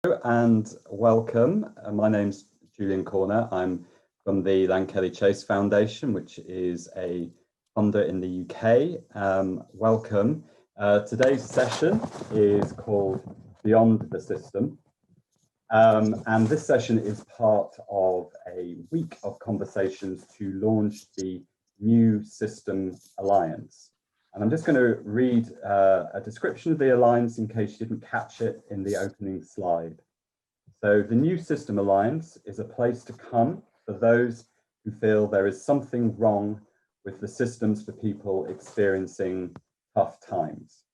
And welcome. My name's Julian Corner. I'm from the Lankelly Chase Foundation, which is a funder in the UK. Welcome. Today's session is called Beyond the System. And this session is part of a week of conversations to launch the New System Alliance. And I'm just going to read a description of the Alliance in case you didn't catch it in the opening slide. So the New System Alliance is a place to come for those who feel there is something wrong with the systems for people experiencing tough times.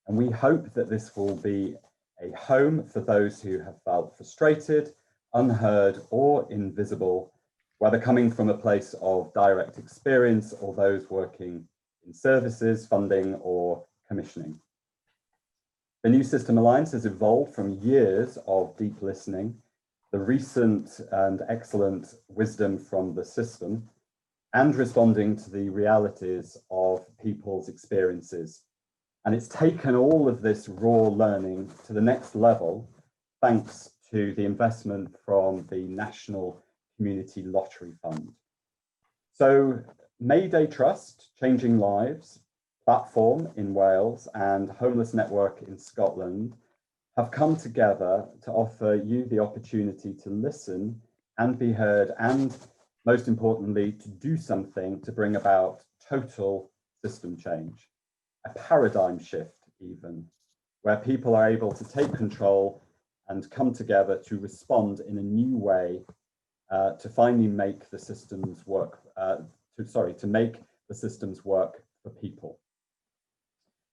And we hope that this will be a home for those who have felt frustrated, unheard, or invisible, whether coming from a place of direct experience or those working in services, funding, or commissioning. The New System Alliance has evolved from years of deep listening, the recent and excellent wisdom from the system, and responding to the realities of people's experiences. And it's taken all of this raw learning to the next level, thanks to the investment from the National Community Lottery Fund. So Mayday Trust, Changing Lives, Platform in Wales, and Homeless Network in Scotland have come together to offer you the opportunity to listen and be heard, and most importantly, to do something to bring about total system change. A paradigm shift even, where people are able to take control and come together to respond in a new way to finally make the systems work, to make the systems work for people.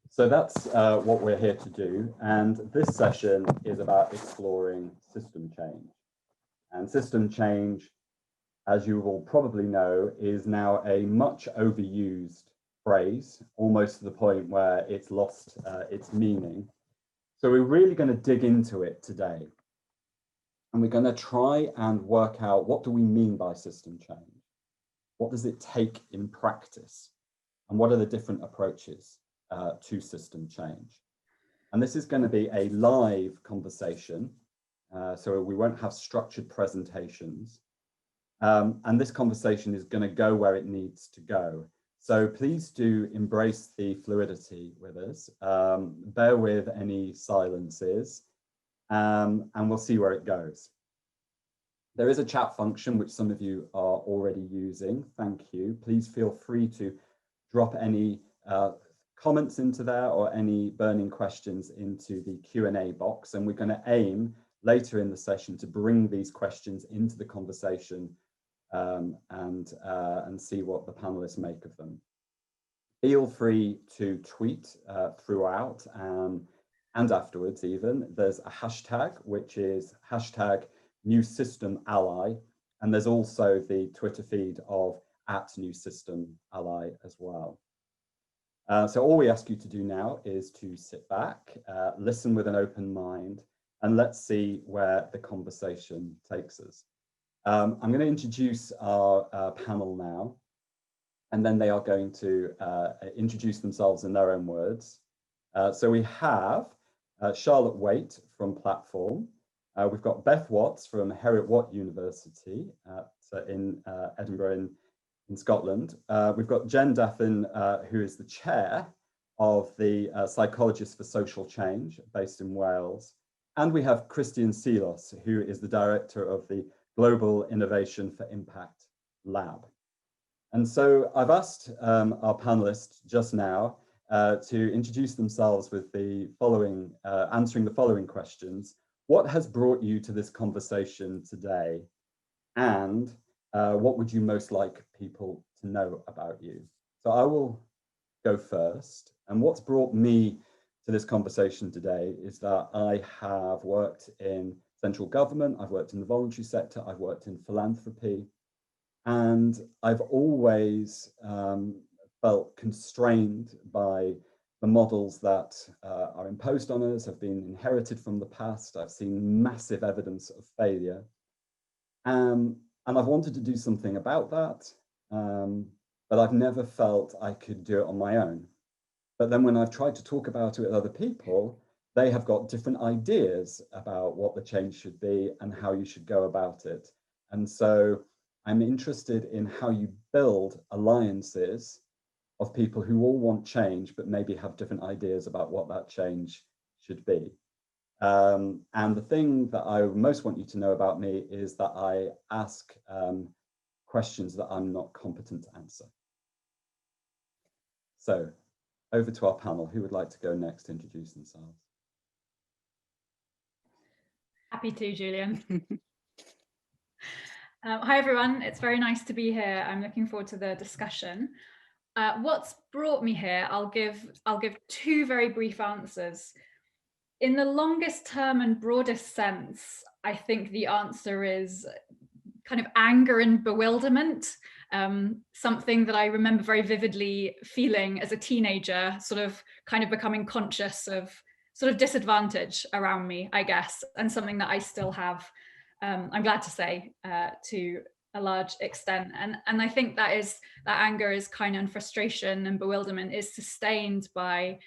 So that's what we're here to do. And this session is about exploring system change. And system change, as you will probably know, is now a much overused phrase, almost to the point where it's lost its meaning. So we're really going to dig into it today. And we're going to try and work out, what do we mean by system change? What does it take in practice? And what are the different approaches to system change? And this is going to be a live conversation. So we won't have structured presentations. And this conversation is going to go where it needs to go. So please do embrace the fluidity with us. Bear with any silences, and we'll see where it goes. There is a chat function, which some of you are already using. Thank you. Please feel free to drop any comments into there or any burning questions into the Q&A box. And we're going to aim later in the session to bring these questions into the conversation and see what the panelists make of them. Feel free to tweet throughout and afterwards even. There's a hashtag, which is hashtag New System Ally. And there's also the Twitter feed of @New System Ally as well. So all we ask you to do now is to sit back, listen with an open mind, and let's see where the conversation takes us. I'm going to introduce our panel now, and then they are going to introduce themselves in their own words. So we have Charlotte Waite from Platform. We've got Beth Watts from Heriot-Watt University in Edinburgh in Scotland. We've got Jen Daffin, who is the chair of the Psychologists for Social Change, based in Wales. And we have Christian Seelos, who is the director of the Global Innovation for Impact Lab. And so I've asked our panelists just now to introduce themselves with the following, answering the following questions. What has brought you to this conversation today? And what would you most like people to know about you? So I will go first. And what's brought me to this conversation today is that I have worked in central government, I've worked in the voluntary sector, I've worked in philanthropy, and I've always felt constrained by the models that are imposed on us, have been inherited from the past. I've seen massive evidence of failure. And I've wanted to do something about that, but I've never felt I could do it on my own. But then when I've tried to talk about it with other people, they have got different ideas about what the change should be and how you should go about it. And so I'm interested in how you build alliances of people who all want change, but maybe have different ideas about what that change should be. And the thing that I most want you to know about me is that I ask questions that I'm not competent to answer. So over to our panel. Who would like to go next to introduce themselves? Happy to, Julian. Hi, everyone. It's very nice to be here. I'm looking forward to the discussion. What's brought me here, I'll give two very brief answers. In the longest term and broadest sense, I think the answer is kind of anger and bewilderment. Something that I remember very vividly feeling as a teenager, sort of kind of becoming conscious of sort of disadvantage around me, I guess, and something that I still have, I'm glad to say, to a large extent. And I think that anger is kind of, and frustration and bewilderment is sustained by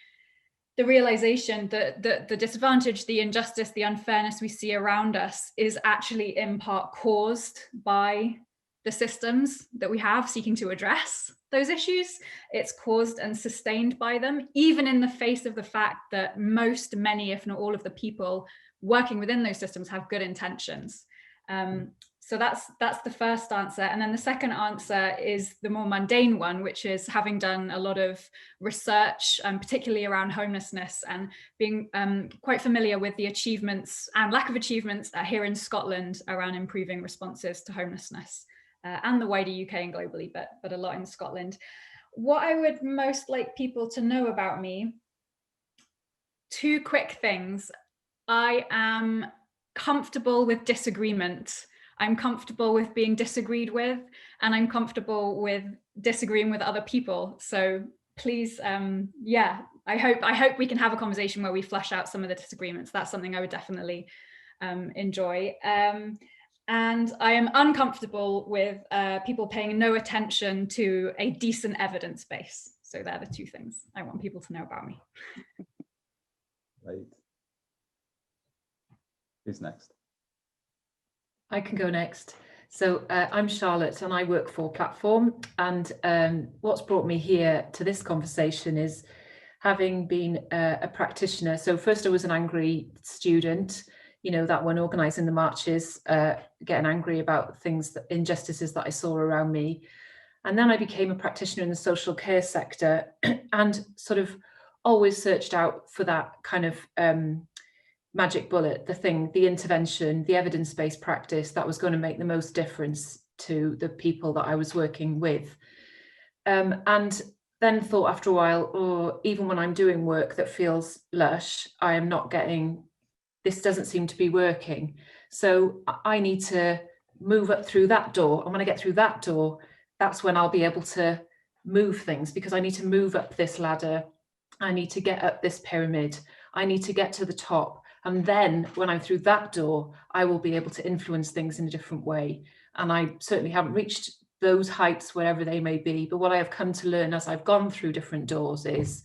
the realization that the disadvantage, the injustice, the unfairness we see around us is actually in part caused by the systems that we have seeking to address those issues. It's caused and sustained by them, even in the face of the fact that many, if not all of the people working within those systems have good intentions. So that's the first answer. And then the second answer is the more mundane one, which is having done a lot of research, particularly around homelessness, and being quite familiar with the achievements and lack of achievements here in Scotland around improving responses to homelessness, and the wider UK and globally, but a lot in Scotland. What I would most like people to know about me, two quick things. I am comfortable with disagreement. I'm comfortable with being disagreed with, and I'm comfortable with disagreeing with other people. So please, yeah, I hope we can have a conversation where we flesh out some of the disagreements. That's something I would definitely enjoy. And I am uncomfortable with people paying no attention to a decent evidence base. So they're the two things I want people to know about me. Right. Who's next? I can go next. So I'm Charlotte and I work for Platform, and what's brought me here to this conversation is having been a practitioner. So first I was an angry student, you know, that one organising the marches, getting angry about things, injustices that I saw around me. And then I became a practitioner in the social care sector and sort of always searched out for that kind of magic bullet, the intervention, the evidence-based practice that was going to make the most difference to the people that I was working with. And then thought after a while, oh, even when I'm doing work that feels lush, I am not getting, this doesn't seem to be working. So I need to move up through that door. And when I get through that door, that's when I'll be able to move things, because I need to move up this ladder. I need to get up this pyramid. I need to get to the top. And then when I'm through that door, I will be able to influence things in a different way. And I certainly haven't reached those heights, wherever they may be. But what I have come to learn as I've gone through different doors is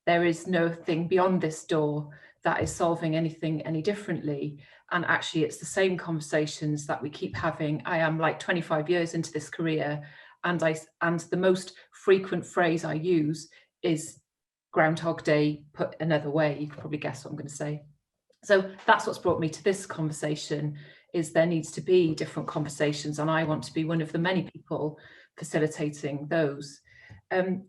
there is nothing beyond this door that is solving anything any differently. And actually, it's the same conversations that we keep having. I am like 25 years into this career, and the most frequent phrase I use is Groundhog Day put another way. You can probably guess what I'm going to say. So that's what's brought me to this conversation, is there needs to be different conversations, and I want to be one of the many people facilitating those. And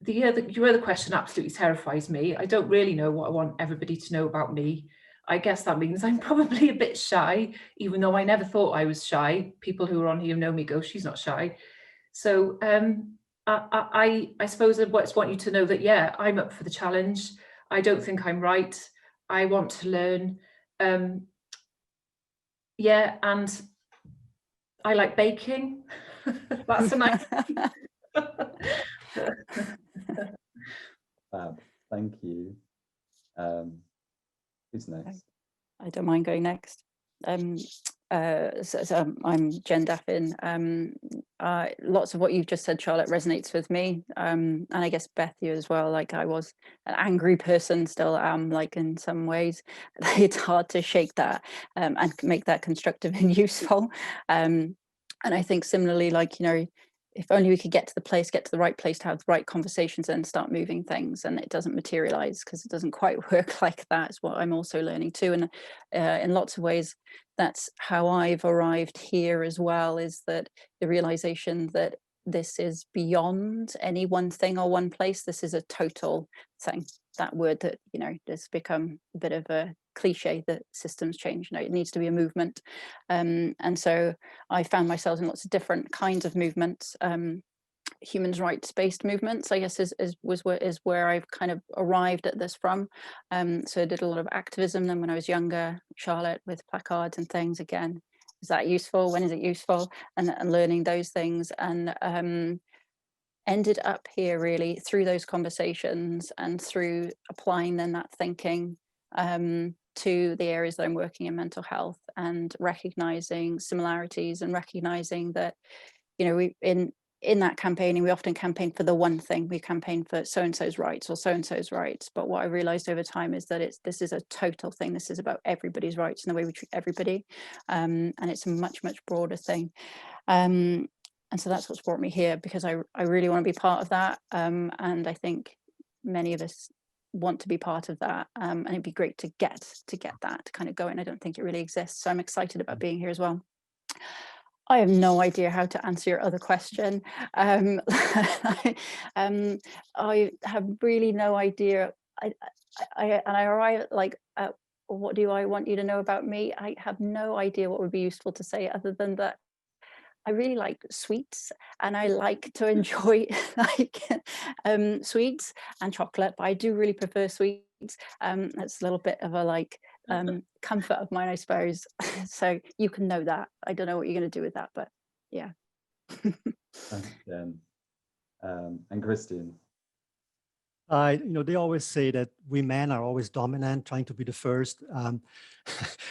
your other question absolutely terrifies me. I don't really know what I want everybody to know about me. I guess that means I'm probably a bit shy, even though I never thought I was shy. People who are on here know me go, she's not shy. So I suppose I just want you to know that, yeah, I'm up for the challenge. I don't think I'm right. I want to learn. Yeah, and I like baking. That's a nice Fab, thank you. Who's next? I don't mind going next. I'm Jen Daffin. Lots of what you've just said, Charlotte, resonates with me. And I guess Beth, you as well. Like, I was an angry person, still am, like, in some ways. It's hard to shake that and make that constructive and useful. And I think similarly, like, you know, if only we could get to the right place to have the right conversations and start moving things, and it doesn't materialize because it doesn't quite work like that. Is what I'm also learning too. And in lots of ways, that's how I've arrived here as well, is that the realization that this is beyond any one thing or one place. This is a total thing. That word that, you know, has become a bit of a cliche, that systems change. No, it needs to be a movement. And so I found myself in lots of different kinds of movements. Human rights based movements, I guess, is where I've kind of arrived at this from. So I did a lot of activism then when I was younger, Charlotte, with placards and things. Again, is that useful? When is it useful? And learning those things, and ended up here really through those conversations and through applying then that thinking to the areas that I'm working in, mental health, and recognizing similarities and recognizing that, you know, we in that campaigning, we often campaign for the one thing. We campaign for so-and-so's rights or so-and-so's rights. But what I realized over time is that this is a total thing. This is about everybody's rights and the way we treat everybody. And it's a much, much broader thing. And so that's what's brought me here, because I really want to be part of that. And I think many of us want to be part of that. And it'd be great to get that kind of going. I don't think it really exists. So I'm excited about being here as well. I have no idea how to answer your other question. I have really no idea. I arrive at like, what do I want you to know about me? I have no idea what would be useful to say, other than that I really like sweets, and I like to enjoy like sweets and chocolate, but I do really prefer sweets. That's a little bit of a like comfort of mine, I suppose. So you can know that. I don't know what you're going to do with that, but yeah. Thanks, Jen. And Christian. You know, they always say that we men are always dominant, trying to be the first.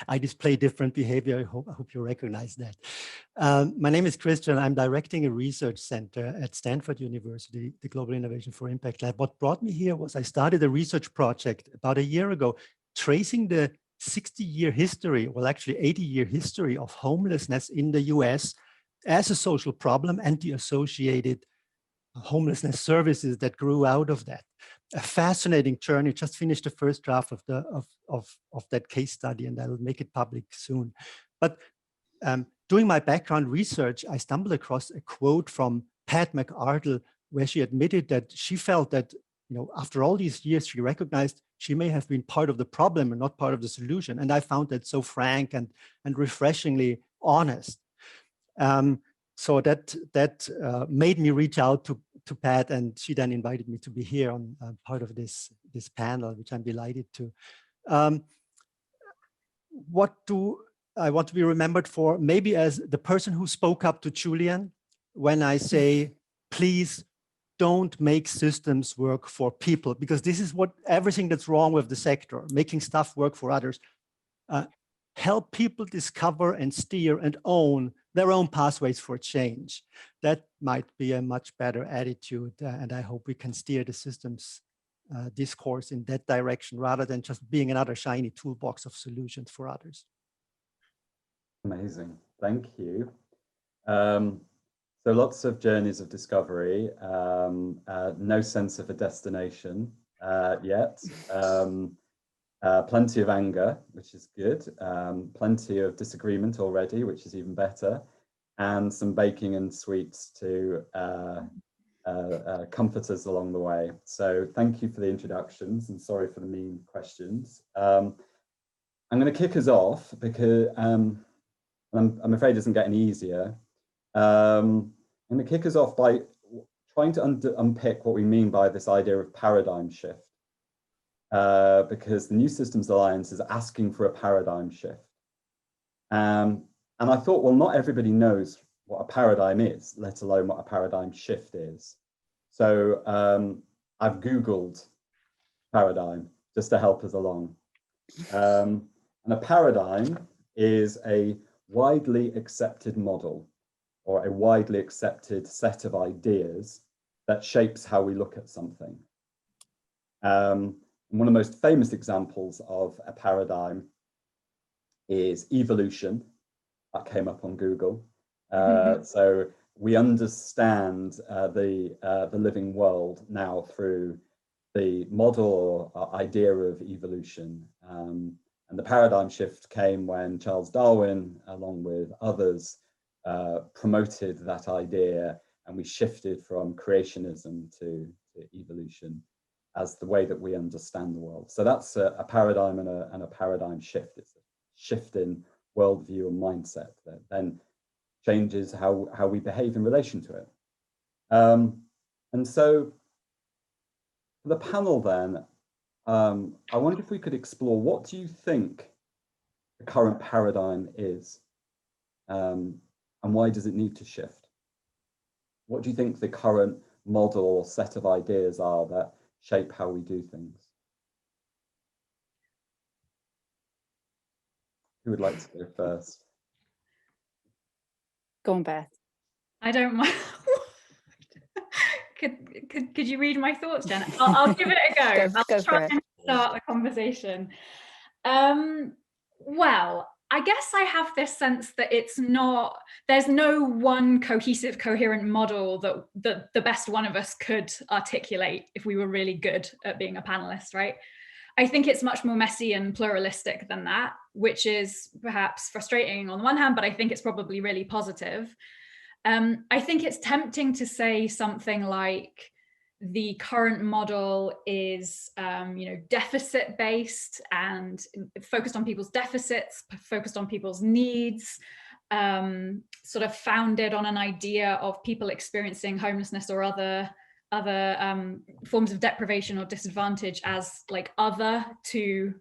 I display different behavior. I hope you recognize that. My name is Christian. I'm directing a research center at Stanford University, the Global Innovation for Impact Lab. What brought me here was I started a research project about a year ago, tracing the 60-year history, well, actually 80-year history of homelessness in the US as a social problem and the associated homelessness services that grew out of that. A fascinating journey. Just finished the first draft of that case study, and I'll make it public soon. But doing my background research, I stumbled across a quote from Pat McArdle, where she admitted that she felt that, you know, after all these years, she recognized she may have been part of the problem and not part of the solution. And I found that so frank and refreshingly honest. So that made me reach out to Pat, and she then invited me to be here on part of this panel, which I'm delighted to. What do I want to be remembered for? Maybe as the person who spoke up to Julian when I say, please don't make systems work for people, because this is what everything that's wrong with the sector, making stuff work for others. Help people discover and steer and own their own pathways for change. That might be a much better attitude, and I hope we can steer the systems discourse in that direction, rather than just being another shiny toolbox of solutions for others. Amazing, thank you. So lots of journeys of discovery, no sense of a destination yet. Plenty of anger, which is good. Plenty of disagreement already, which is even better. And some baking and sweets to comfort us along the way. So thank you for the introductions, and sorry for the mean questions. I'm going to kick us off because I'm afraid it doesn't get any easier. I'm going to kick us off by trying to unpick what we mean by this idea of paradigm shift. Because the New Systems Alliance is asking for a paradigm shift. And I thought, well, not everybody knows what a paradigm is, let alone what a paradigm shift is. So I've Googled paradigm just to help us along. And a paradigm is a widely accepted model or a widely accepted set of ideas that shapes how we look at something. One of the most famous examples of a paradigm is evolution. That came up on Google. So we understand the living world now through the model or idea of evolution. And the paradigm shift came when Charles Darwin, along with others, promoted that idea, and we shifted from creationism to evolution as the way that we understand the world. So that's a paradigm and a paradigm shift. It's a shift in worldview and mindset that then changes how we behave in relation to it. And so for the panel then, I wonder if we could explore, what do you think the current paradigm is, and why does it need to shift? What do you think the current model or set of ideas are that shape how we do things? Who would like to go first? Go on, Beth. I don't mind. Could you read my thoughts, Jen? I'll give it a go. I'll try and start the conversation. Well, I guess I have this sense that there's no one cohesive, coherent model that the best one of us could articulate if we were really good at being a panelist, right? I think it's much more messy and pluralistic than that, which is perhaps frustrating on the one hand, but I think it's probably really positive. I think it's tempting to say something like the current model is, deficit-based and focused on people's deficits, focused on people's needs, sort of founded on an idea of people experiencing homelessness or other forms of deprivation or disadvantage as like other to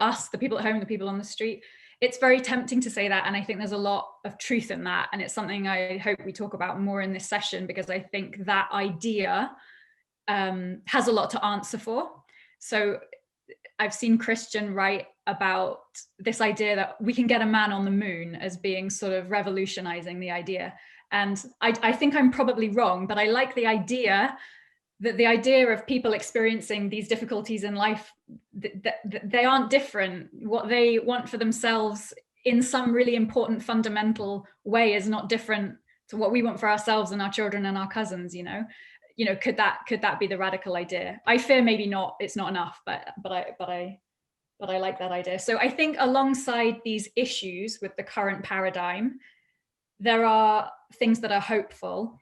us, the people at home, the people on the street. It's very tempting to say that, and I think there's a lot of truth in that, and it's something I hope we talk about more in this session, because I think that idea has a lot to answer for. So I've seen Christian write about this idea that we can get a man on the moon as being sort of revolutionizing the idea. And I think I'm probably wrong, but I like the idea that the idea of people experiencing these difficulties in life, they aren't different. What they want for themselves in some really important fundamental way is not different to what we want for ourselves and our children and our cousins, could that be the radical idea? I fear maybe not, it's not enough, but I like that idea. So I think alongside these issues with the current paradigm, there are things that are hopeful.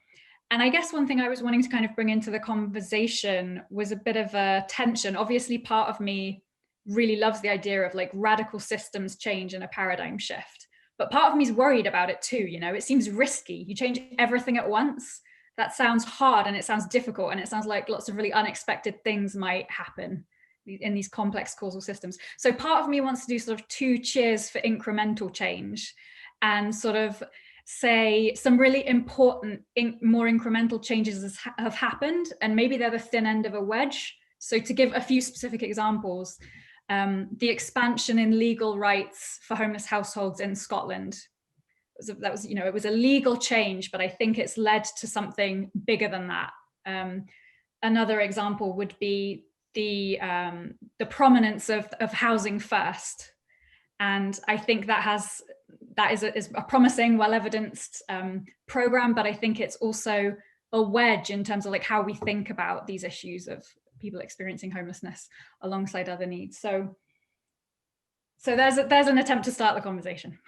And I guess one thing I was wanting to kind of bring into the conversation was a bit of a tension. Obviously, part of me really loves the idea of like radical systems change and a paradigm shift. But part of me is worried about it too. It seems risky. You change everything at once. That sounds hard and it sounds difficult and it sounds like lots of really unexpected things might happen in these complex causal systems. So part of me wants to do sort of 2 cheers for incremental change and sort of say some really important, more incremental changes have happened, and maybe they're the thin end of a wedge. So to give a few specific examples, the expansion in legal rights for homeless households in Scotland, it was a legal change, but I think it's led to something bigger than that. Another example would be the prominence of housing first, and I think that is a promising, well-evidenced program, but I think it's also a wedge in terms of like how we think about these issues of people experiencing homelessness alongside other needs. So there's an attempt to start the conversation.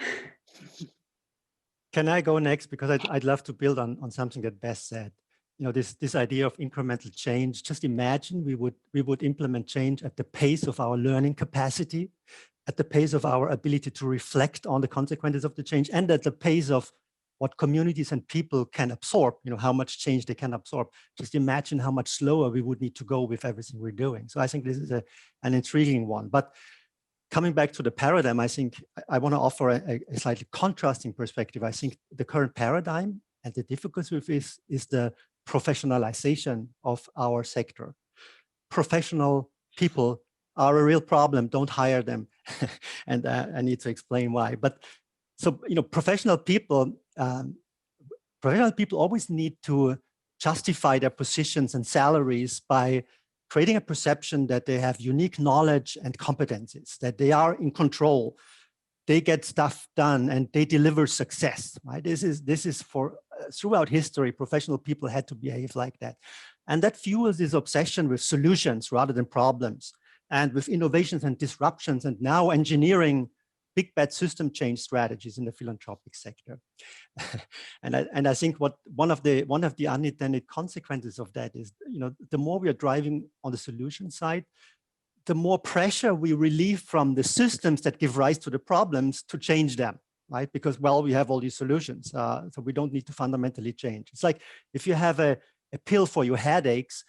Can I go next? Because I'd love to build on something that Beth said. This idea of incremental change. Just imagine we would implement change at the pace of our learning capacity, at the pace of our ability to reflect on the consequences of the change, and at the pace of what communities and people can absorb, how much change they can absorb. Just imagine how much slower we would need to go with everything we're doing. So I think this is an intriguing one. But coming back to the paradigm, I think I want to offer a slightly contrasting perspective. I think the current paradigm and the difficulty with this is the professionalization of our sector. Professional people are a real problem. Don't hire them. and I need to explain why. But so, professional people always need to justify their positions and salaries by creating a perception that they have unique knowledge and competencies, that they are in control, they get stuff done, and they deliver success, right? This is for throughout history, professional people had to behave like that. And that fuels this obsession with solutions rather than problems, and with innovations and disruptions, and now engineering big bet system change strategies in the philanthropic sector. and I think one of the unintended consequences of that is, the more we are driving on the solution side, the more pressure we relieve from the systems that give rise to the problems to change them, right? Because, well, we have all these solutions, so we don't need to fundamentally change. It's like if you have a pill for your headaches,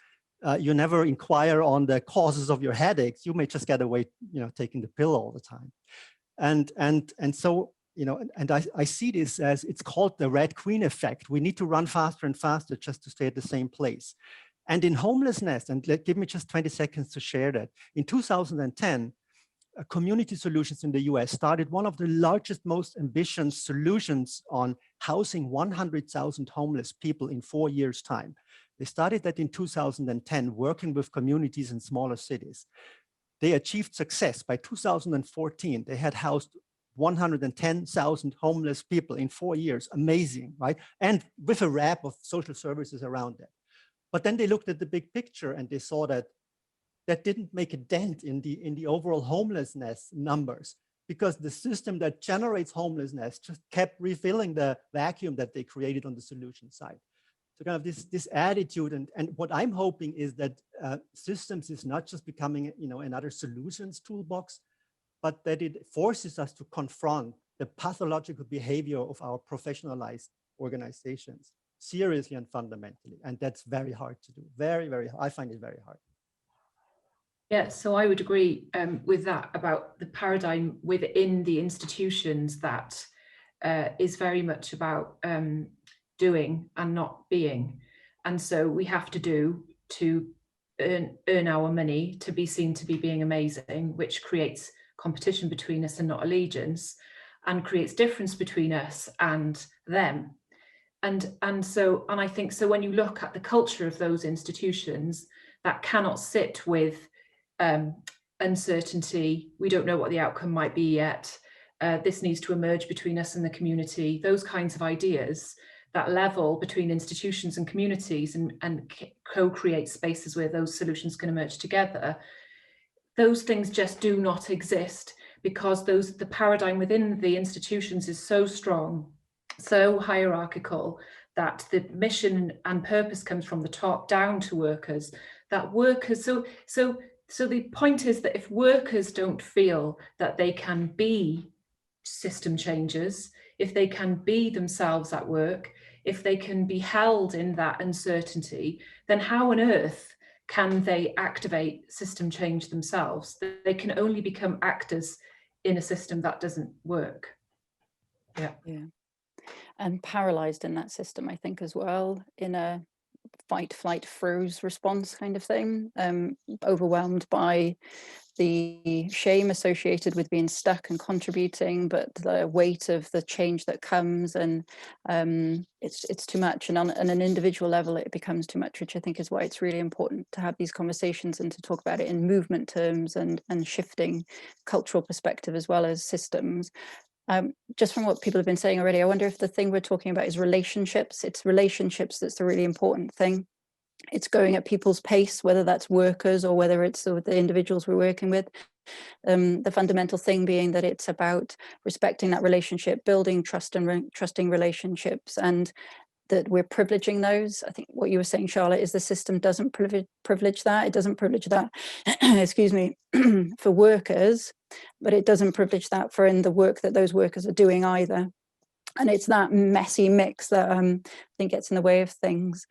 you never inquire on the causes of your headaches. You may just get away, taking the pill all the time. And so, and I see this as, it's called the Red Queen effect. We need to run faster and faster just to stay at the same place. And in homelessness, and give me just 20 seconds to share that. In 2010, Community Solutions in the US started one of the largest, most ambitious solutions on housing 100,000 homeless people in 4 years' time. They started that in 2010, working with communities in smaller cities. They achieved success. By 2014, they had housed 110,000 homeless people in 4 years. Amazing, right? And with a wrap of social services around that. But then they looked at the big picture and they saw that that didn't make a dent in the overall homelessness numbers, because the system that generates homelessness just kept refilling the vacuum that they created on the solution side. So kind of this attitude, and what I'm hoping is that systems is not just becoming another solutions toolbox, but that it forces us to confront the pathological behavior of our professionalized organizations seriously and fundamentally. And that's very hard to do. Very, very hard. I find it very hard. Yeah, so I would agree with that about the paradigm within the institutions that is very much about doing and not being. And so we have to do to earn our money to be seen to be being amazing, which creates competition between us and not allegiance, and creates difference between us and them. And I think so when you look at the culture of those institutions, that cannot sit with uncertainty. We don't know what the outcome might be yet. This needs to emerge between us and the community. Those kinds of ideas, that level between institutions and communities, and co-create spaces where those solutions can emerge together. Those things just do not exist, because the paradigm within the institutions is so strong, so hierarchical, that the mission and purpose comes from the top down to workers. That workers, so the point is that if workers don't feel that they can be system changers, if they can be themselves at work, if they can be held in that uncertainty, then how on earth can they activate system change themselves? They can only become actors in a system that doesn't work. Yeah. And paralyzed in that system, I think, as well, in a fight, flight, froze response kind of thing, overwhelmed by the shame associated with being stuck and contributing, but the weight of the change that comes, and it's too much. And on an individual level, it becomes too much, which I think is why it's really important to have these conversations and to talk about it in movement terms and shifting cultural perspective as well as systems. Just from what people have been saying already, I wonder if the thing we're talking about is relationships. It's relationships that's the really important thing. It's going at people's pace, whether that's workers or whether it's the individuals we're working with. The fundamental thing being that it's about respecting that relationship, building trust and trusting relationships, and that we're privileging those. I think what you were saying, Charlotte, is the system doesn't privilege that. It doesn't privilege that, excuse me, for workers, but it doesn't privilege that for in the work that those workers are doing either. And it's that messy mix that I think gets in the way of things.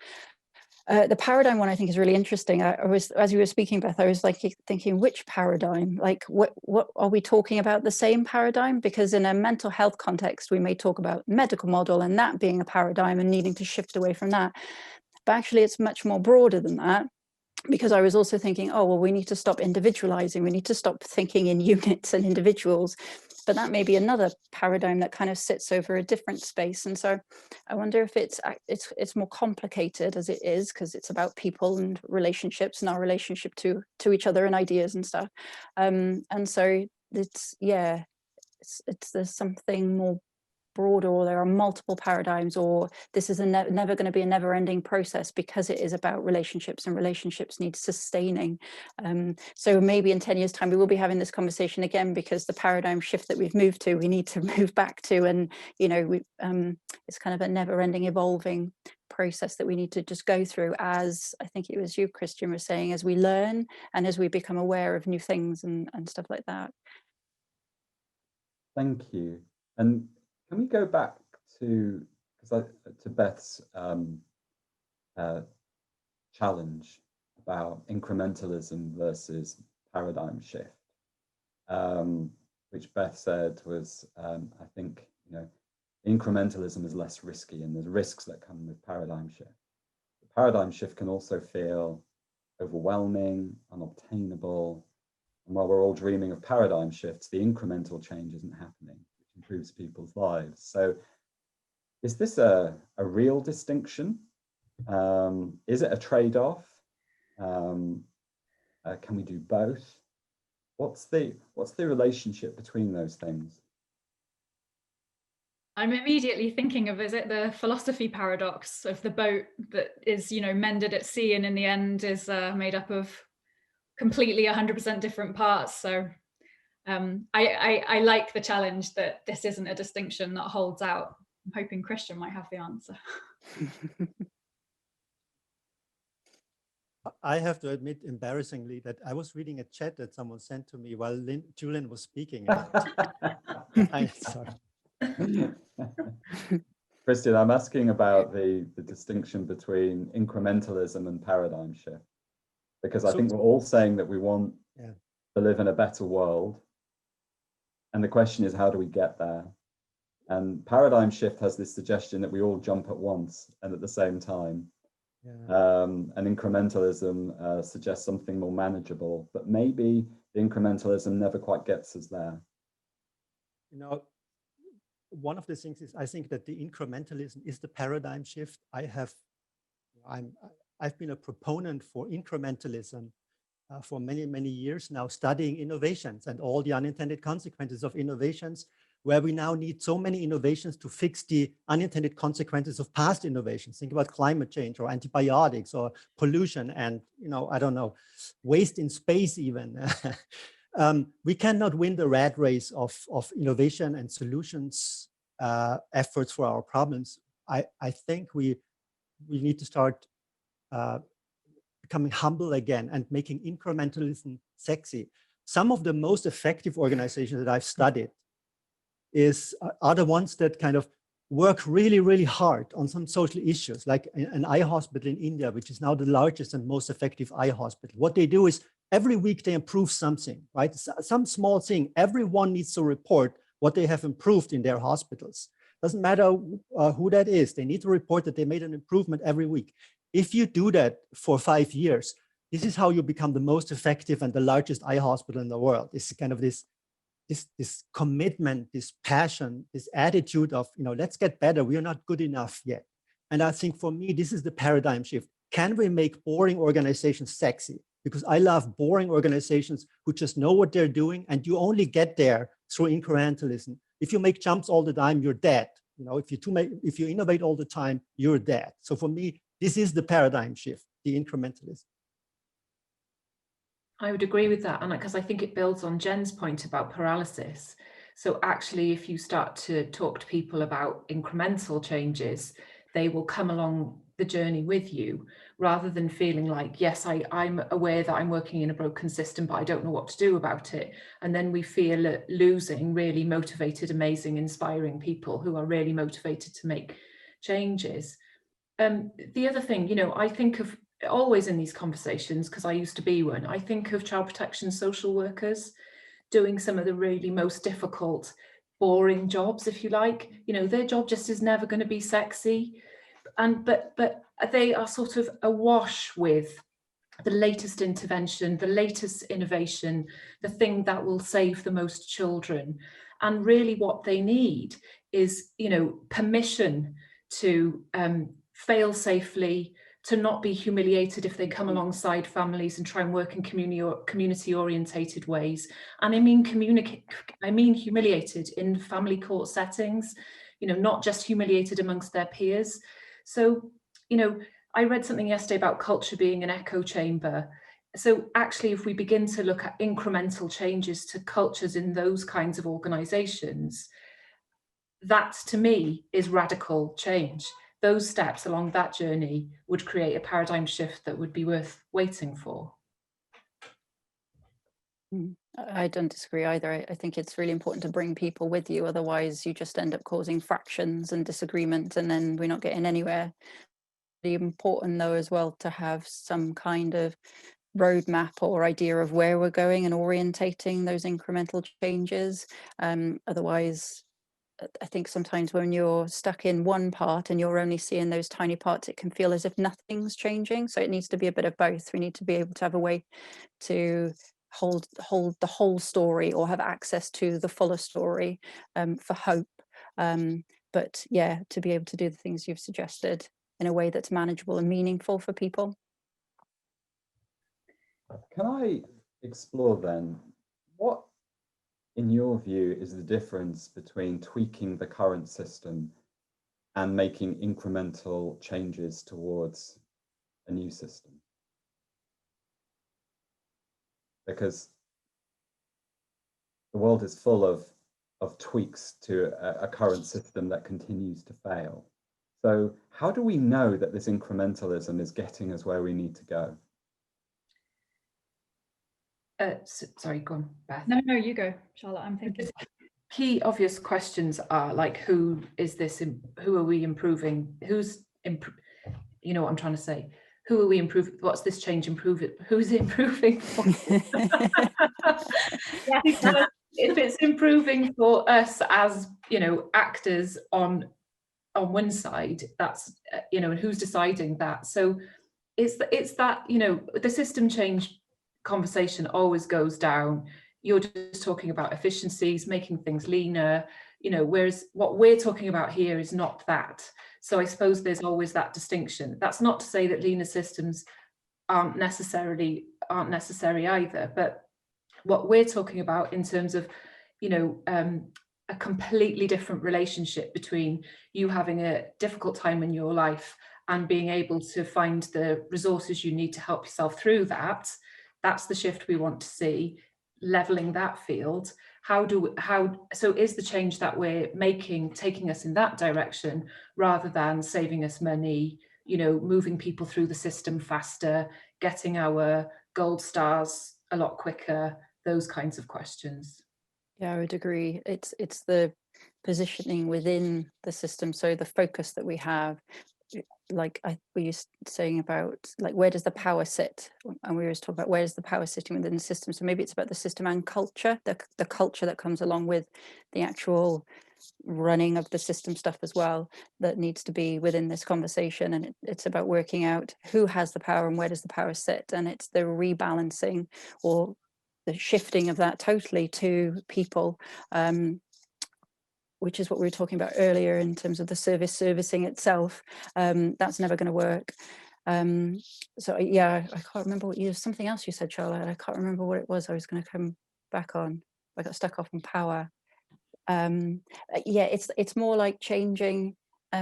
The paradigm one I think is really interesting. I was, as you were speaking, Beth, I was like thinking, which paradigm? Like, what are we talking about? The same paradigm? Because in a mental health context, we may talk about medical model and that being a paradigm and needing to shift away from that. But actually, it's much more broader than that. because I was also thinking, oh, well, we need to stop individualizing. We need to stop thinking in units and individuals. But that may be another paradigm that kind of sits over a different space. And so I wonder if it's more complicated as it is, because it's about people and relationships and our relationship to each other and ideas and stuff. And so it's, yeah, there's something more broader, or there are multiple paradigms, or this is never going to be a never-ending process, because it is about relationships, and relationships need sustaining. So maybe in 10 years' time we will be having this conversation again, because the paradigm shift that we've moved to, we need to move back to, and it's kind of a never-ending evolving process that we need to just go through, as I think it was you, Christian, was saying, as we learn and as we become aware of new things and stuff like that. Thank you. And can we go back to Beth's challenge about incrementalism versus paradigm shift, which Beth said was, I think, incrementalism is less risky, and there's risks that come with paradigm shift. The paradigm shift can also feel overwhelming, unobtainable, and while we're all dreaming of paradigm shifts, the incremental change isn't happening, which improves people's lives. So is this a real distinction? Is it a trade-off? Can we do both? What's the relationship between those things? I'm immediately thinking of, is it the philosophy paradox of the boat that is, mended at sea, and in the end is made up of completely 100% different parts. So I like the challenge that this isn't a distinction that holds out. I'm hoping Christian might have the answer. I have to admit, embarrassingly, that I was reading a chat that someone sent to me while Julian was speaking. Sorry. Christian, I'm asking about the distinction between incrementalism and paradigm shift, because I think we're all saying that we want to live in a better world. And the question is, how do we get there? And paradigm shift has this suggestion that we all jump at once and at the same time. And incrementalism suggests something more manageable, but maybe the incrementalism never quite gets us there. One of the things is, I think that the incrementalism is the paradigm shift. I've been a proponent for incrementalism for many, many years now, studying innovations and all the unintended consequences of innovations, where we now need so many innovations to fix the unintended consequences of past innovations. Think about climate change or antibiotics or pollution and, I don't know, waste in space even. We cannot win the rat race of innovation and solutions efforts for our problems. I think we need to start becoming humble again and making incrementalism sexy. Some of the most effective organizations that I've studied are the ones that kind of work really, really hard on some social issues, like an eye hospital in India, which is now the largest and most effective eye hospital. What they do is every week they improve something, right? Some small thing. Everyone needs to report what they have improved in their hospitals. Doesn't matter who that is. They need to report that they made an improvement every week. If you do that for 5 years, this is how you become the most effective and the largest eye hospital in the world. It's kind of this commitment, this passion, this attitude of, let's get better. We are not good enough yet. And I think for me, this is the paradigm shift. Can we make boring organizations sexy? Because I love boring organizations who just know what they're doing, and you only get there through incrementalism. If you make jumps all the time, you're dead. If you innovate all the time, you're dead. So for me, this is the paradigm shift, the incrementalism. I would agree with that, and because I think it builds on Jen's point about paralysis. So actually, if you start to talk to people about incremental changes, they will come along the journey with you, rather than feeling like, yes, I'm aware that I'm working in a broken system, but I don't know what to do about it. And then we feel losing really motivated, amazing, inspiring people who are really motivated to make changes. The other thing, I think of always in these conversations, because I used to be one, I think of child protection social workers doing some of the really most difficult, boring jobs, if you like. Their job just is never going to be sexy, but they are sort of awash with the latest intervention, the latest innovation, the thing that will save the most children. And really what they need is, you know, permission to fail safely, to not be humiliated if they come alongside families and try and work in community orientated ways. And I mean humiliated in family court settings, you know, not just humiliated amongst their peers. So, you know, I read something yesterday about culture being an echo chamber. So actually, if we begin to look at incremental changes to cultures in those kinds of organizations, that to me is radical change. Those steps along that journey would create a paradigm shift that would be worth waiting for. I don't disagree either. I think it's really important to bring people with you. Otherwise, you just end up causing fractions and disagreement, and then we're not getting anywhere. Really important, though, as well, to have some kind of roadmap or idea of where we're going and orientating those incremental changes. Otherwise, I think sometimes when you're stuck in one part and you're only seeing those tiny parts, it can feel as if nothing's changing. So it needs to be a bit of both. We need to be able to have a way to hold the whole story, or have access to the fuller story, for hope. But yeah, to be able to do the things you've suggested in a way that's manageable and meaningful for people. Can I explore then, what, in your view, is the difference between tweaking the current system and making incremental changes towards a new system? Because the world is full of tweaks to a current system that continues to fail. So how do we know that this incrementalism is getting us where we need to go? Sorry, go on, Beth. No, you go, Charlotte. I'm thinking. Key obvious questions are like, who is this? Who are we improving? You know what I'm trying to say? Who are we improving? What's this change improving? Who's it improving for? Because if it's improving for us as, you know, actors on one side, that's, you know, and who's deciding that? So it's that, you know, the system change conversation always goes down. You're just talking about efficiencies, making things leaner, you know, whereas what we're talking about here is not that. So I suppose there's always that distinction. That's not to say that leaner systems aren't necessary either, but what we're talking about in terms of, you know, a completely different relationship between you having a difficult time in your life and being able to find the resources you need to help yourself through that. That's the shift we want to see, leveling that field. So is the change that we're making taking us in that direction rather than saving us money, you know, moving people through the system faster, getting our gold stars a lot quicker, those kinds of questions. Yeah, I would agree. It's the positioning within the system. So the focus that we have, like we were saying about, like, where does the power sit? And we were talking about where is the power sitting within the system. So maybe it's about the system and culture, the culture that comes along with the actual running of the system stuff as well, that needs to be within this conversation. And it's about working out who has the power and where does the power sit. And it's the rebalancing or the shifting of that totally to people, which is what we were talking about earlier in terms of the servicing itself. That's never going to work. So yeah, I can't remember something else you said, Charlotte. I can't remember what it was I was going to come back on. I got stuck off on power. Yeah, it's more like changing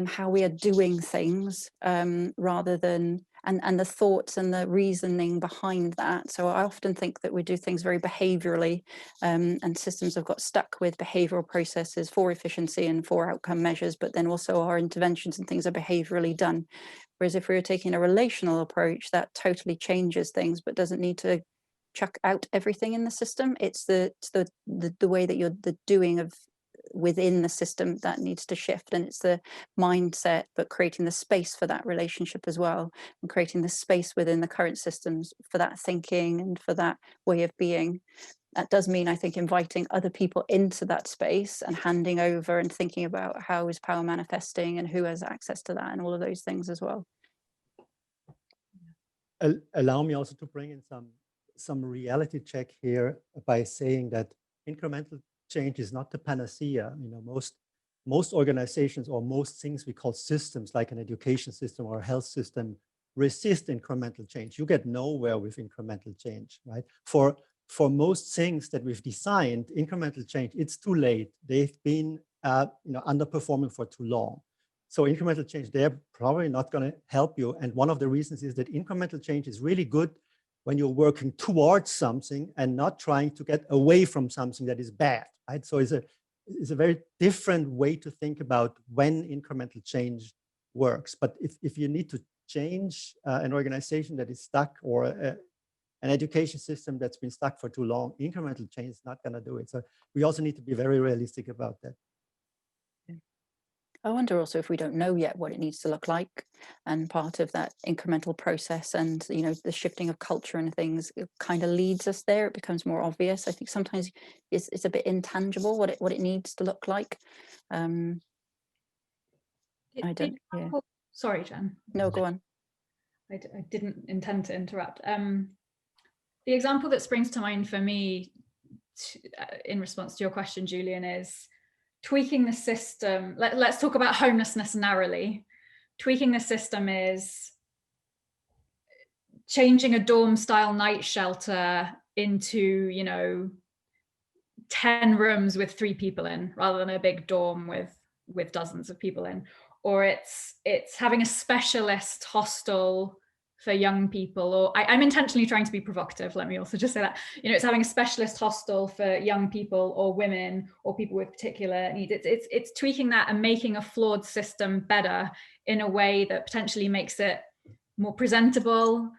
how we are doing things, rather than and the thoughts and the reasoning behind that. So I often think that we do things very behaviorally, and systems have got stuck with behavioral processes for efficiency and for outcome measures, but then also our interventions and things are behaviorally done. Whereas if we were taking a relational approach, that totally changes things, but doesn't need to chuck out everything in the system. It's the way that you're the doing of within the system that needs to shift, and it's the mindset, but creating the space for that relationship as well, and creating the space within the current systems for that thinking and for that way of being. That does mean, I think, inviting other people into that space and handing over and thinking about how is power manifesting and who has access to that and all of those things as well. allow me also to bring in some reality check here by saying that incremental change is not the panacea. You know, most organizations or most things we call systems, like an education system or a health system, resist incremental change. You get nowhere with incremental change, right? For most things that we've designed, incremental change, it's too late. They've been underperforming for too long. So incremental change, they're probably not going to help you. And one of the reasons is that incremental change is really good when you're working towards something and not trying to get away from something that is bad, right? So it's a very different way to think about when incremental change works. But if you need to change an organization that is stuck, or an education system that's been stuck for too long, incremental change is not going to do it. So we also need to be very realistic about that. I wonder also if we don't know yet what it needs to look like, and part of that incremental process and, you know, the shifting of culture and things, it kind of leads us there. It becomes more obvious. I think sometimes it's a bit intangible what it needs to look like. I don't. Yeah. Sorry, Jen. No, go on. I didn't intend to interrupt. The example that springs to mind for me in response to your question, Julian, is tweaking the system. Let's talk about homelessness narrowly. Tweaking the system is changing a dorm style night shelter into, you know, 10 rooms with 3 people in, rather than a big dorm with dozens of people in. Or it's having a specialist hostel for young people, or I'm intentionally trying to be provocative, let me also just say that, you know, it's having a specialist hostel for young people or women or people with particular needs. It's tweaking that and making a flawed system better in a way that potentially makes it more presentable,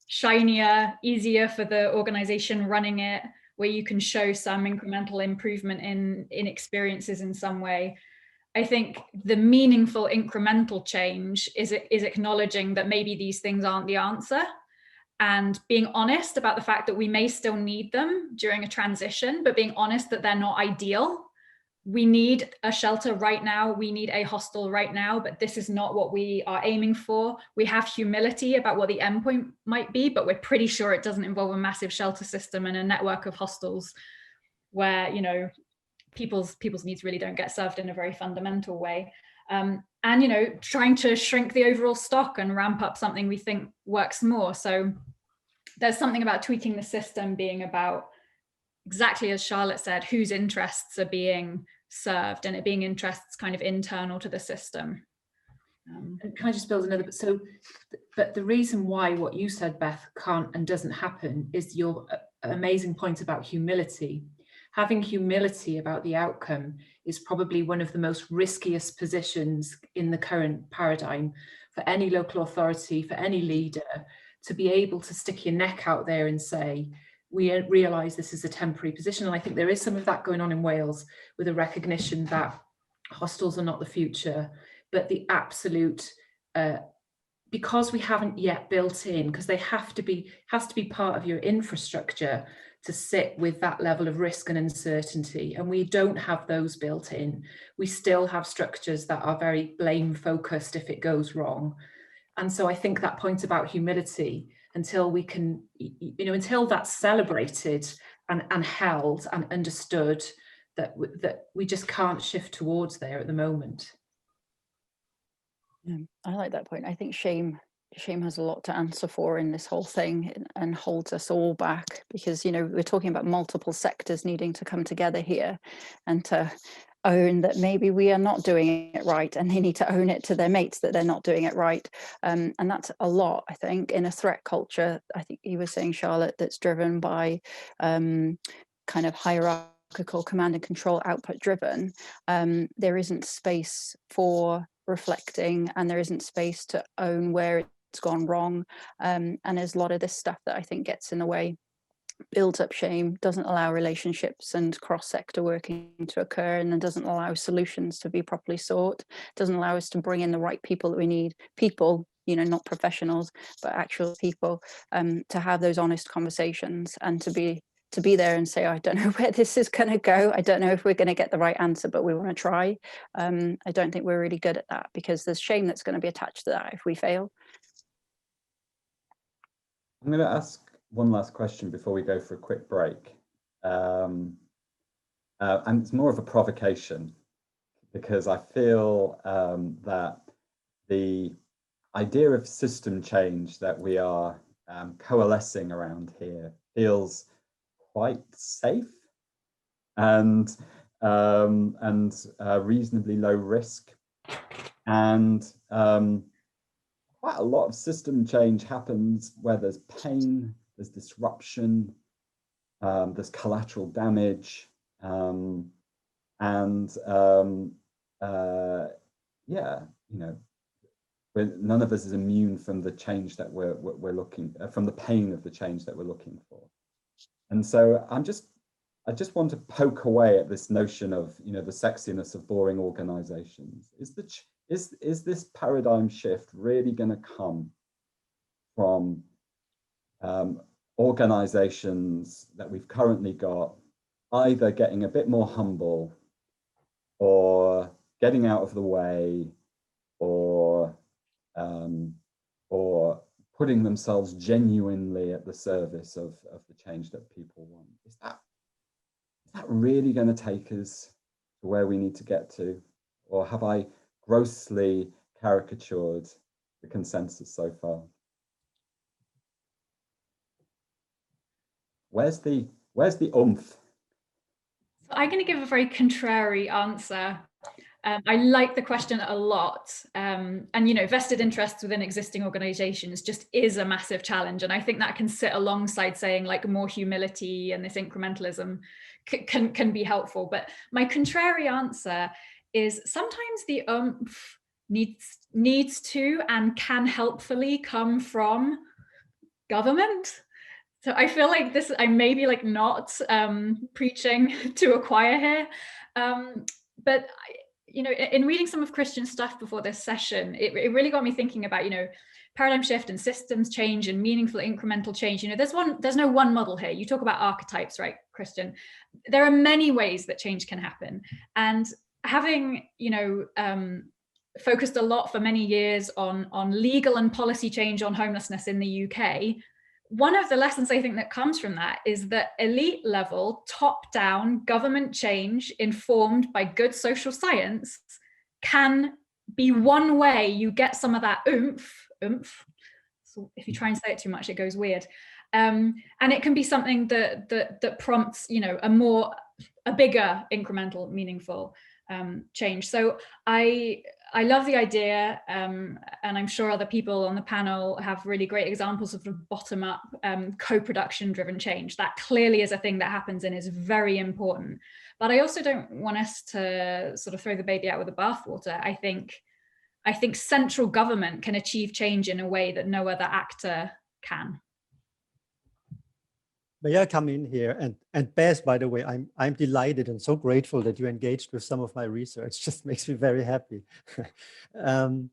shinier, easier for the organization running it, where you can show some incremental improvement in experiences in some way. I think the meaningful incremental change is acknowledging that maybe these things aren't the answer, and being honest about the fact that we may still need them during a transition, but being honest that they're not ideal. We need a shelter right now, we need a hostel right now, but this is not what we are aiming for. We have humility about what the endpoint might be, but we're pretty sure it doesn't involve a massive shelter system and a network of hostels where, you know, people's needs really don't get served in a very fundamental way. And, you know, trying to shrink the overall stock and ramp up something we think works more. So there's something about tweaking the system being about, exactly as Charlotte said, whose interests are being served, and it being interests kind of internal to the system. And can I just build another? So, but the reason why what you said, Beth, can't and doesn't happen is your amazing point about humility. Having humility about the outcome is probably one of the most riskiest positions in the current paradigm for any local authority, for any leader, to be able to stick your neck out there and say, we realise this is a temporary position. And I think there is some of that going on in Wales, with a recognition that hostels are not the future, but the absolute, because we haven't yet built in, because they has to be part of your infrastructure to sit with that level of risk and uncertainty. And we don't have those built in. We still have structures that are very blame focused if it goes wrong. And so I think that point about humility, until we can, you know, until that's celebrated and held and understood, that we just can't shift towards there at the moment. Yeah, I like that point. I think shame has a lot to answer for in this whole thing, and holds us all back, because, you know, we're talking about multiple sectors needing to come together here and to own that maybe we are not doing it right, and they need to own it to their mates that they're not doing it right. And that's a lot, I think, in a threat culture. I think you were saying, Charlotte, that's driven by kind of hierarchical command and control, output driven. There isn't space for reflecting, and there isn't space to own where it's gone wrong. And there's a lot of this stuff that I think gets in the way, builds up shame, doesn't allow relationships and cross-sector working to occur, and then doesn't allow solutions to be properly sought, doesn't allow us to bring in the right people that we need, people, you know, not professionals, but actual people, to have those honest conversations, and to be there and say, I don't know where this is going to go. I don't know if we're going to get the right answer, but we want to try. I don't think we're really good at that, because there's shame that's going to be attached to that if we fail. I'm going to ask one last question before we go for a quick break. And it's more of a provocation, because I feel that the idea of system change that we are coalescing around here feels quite safe and reasonably low risk. And quite a lot of system change happens where there's pain, there's disruption, there's collateral damage, yeah, you know, none of us is immune from the change that we're looking from the pain of the change that we're looking for. And so I just want to poke away at this notion of, you know, the sexiness of boring organizations. Is this paradigm shift really going to come from organizations that we've currently got either getting a bit more humble or getting out of the way or putting themselves genuinely at the service of the change that people want? Is that really going to take us to where we need to get to? Or have I grossly caricatured the consensus so far? Where's the oomph? So I'm going to give a very contrary answer. I like the question a lot. And, you know, vested interests within existing organizations just is a massive challenge. And I think that can sit alongside saying like more humility and this incrementalism can be helpful. But my contrary answer is sometimes the oomph needs to and can helpfully come from government. So I feel like this, I may be like not preaching to a choir here, but you know, in reading some of Christian's stuff before this session, it really got me thinking about, you know, paradigm shift and systems change and meaningful incremental change. You know, there's no one model here. You talk about archetypes, right, Christian? There are many ways that change can happen. And having, you know, focused a lot for many years on legal and policy change on homelessness in the UK, one of the lessons I think that comes from that is that elite level, top-down government change informed by good social science can be one way you get some of that oomph. So if you try and say it too much, it goes weird. And it can be something that prompts, you know, a bigger incremental, meaningful change. So I love the idea, and I'm sure other people on the panel have really great examples of the bottom-up co-production driven change. That clearly is a thing that happens and is very important. But I also don't want us to sort of throw the baby out with the bathwater. I think central government can achieve change in a way that no other actor can. May I come in here? And Beth, by the way, I'm delighted and so grateful that you engaged with some of my research. Just makes me very happy. On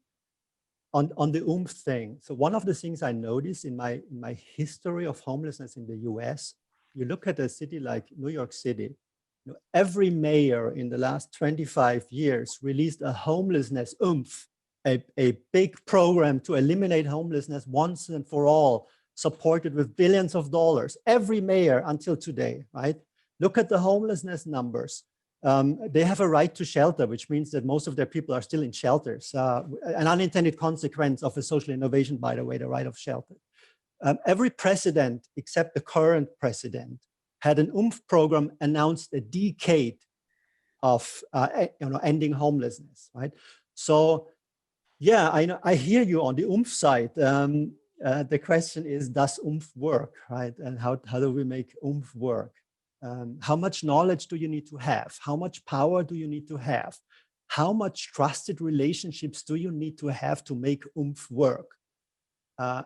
the oomph thing. So one of the things I noticed in my history of homelessness in the US, you look at a city like New York City, you know, every mayor in the last 25 years released a homelessness oomph, a big program to eliminate homelessness once and for all, supported with billions of dollars, every mayor until today, right? Look at the homelessness numbers. They have a right to shelter, which means that most of their people are still in shelters. An unintended consequence of a social innovation, by the way, the right of shelter. Every president, except the current president, had an oomph program announced a decade of ending homelessness, right? So yeah, I hear you on the oomph side. The question is, does oomph work, right? And how do we make oomph work? How much knowledge do you need to have? How much power do you need to have? How much trusted relationships do you need to have to make oomph work? I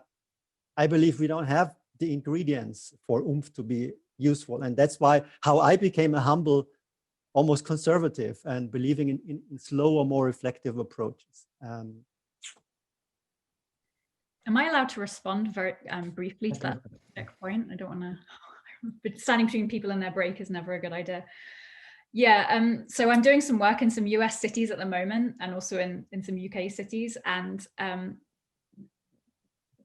believe we don't have the ingredients for oomph to be useful. And that's why how I became a humble, almost conservative, and believing in slower, more reflective approaches. Am I allowed to respond very briefly to that next point? I don't want to, but standing between people and their break is never a good idea. Yeah, so I'm doing some work in some US cities at the moment and also in some UK cities. And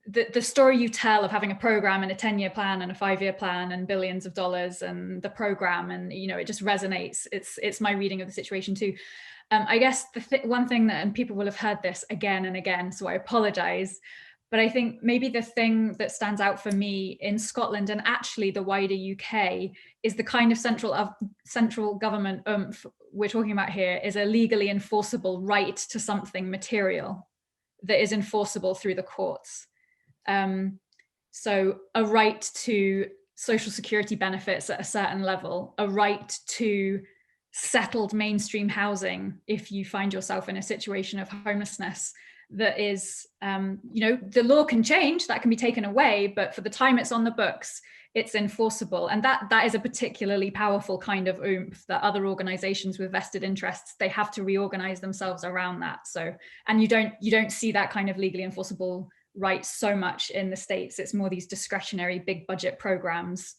the story you tell of having a program and a 10-year plan and a 5-year plan and billions of dollars and the program, and it just resonates. It's my reading of the situation too. I guess one thing that, and people will have heard this again and again, so I apologize, but I think maybe the thing that stands out for me in Scotland and actually the wider UK is the kind of central government oomph we're talking about here is a legally enforceable right to something material that is enforceable through the courts. So a right to social security benefits at a certain level, a right to settled mainstream housing if you find yourself in a situation of homelessness that is, the law can change, that can be taken away, but for the time it's on the books, it's enforceable. And that is a particularly powerful kind of oomph that other organizations with vested interests, they have to reorganize themselves around that. So, and you don't see that kind of legally enforceable right so much in the States. It's more these discretionary big budget programs.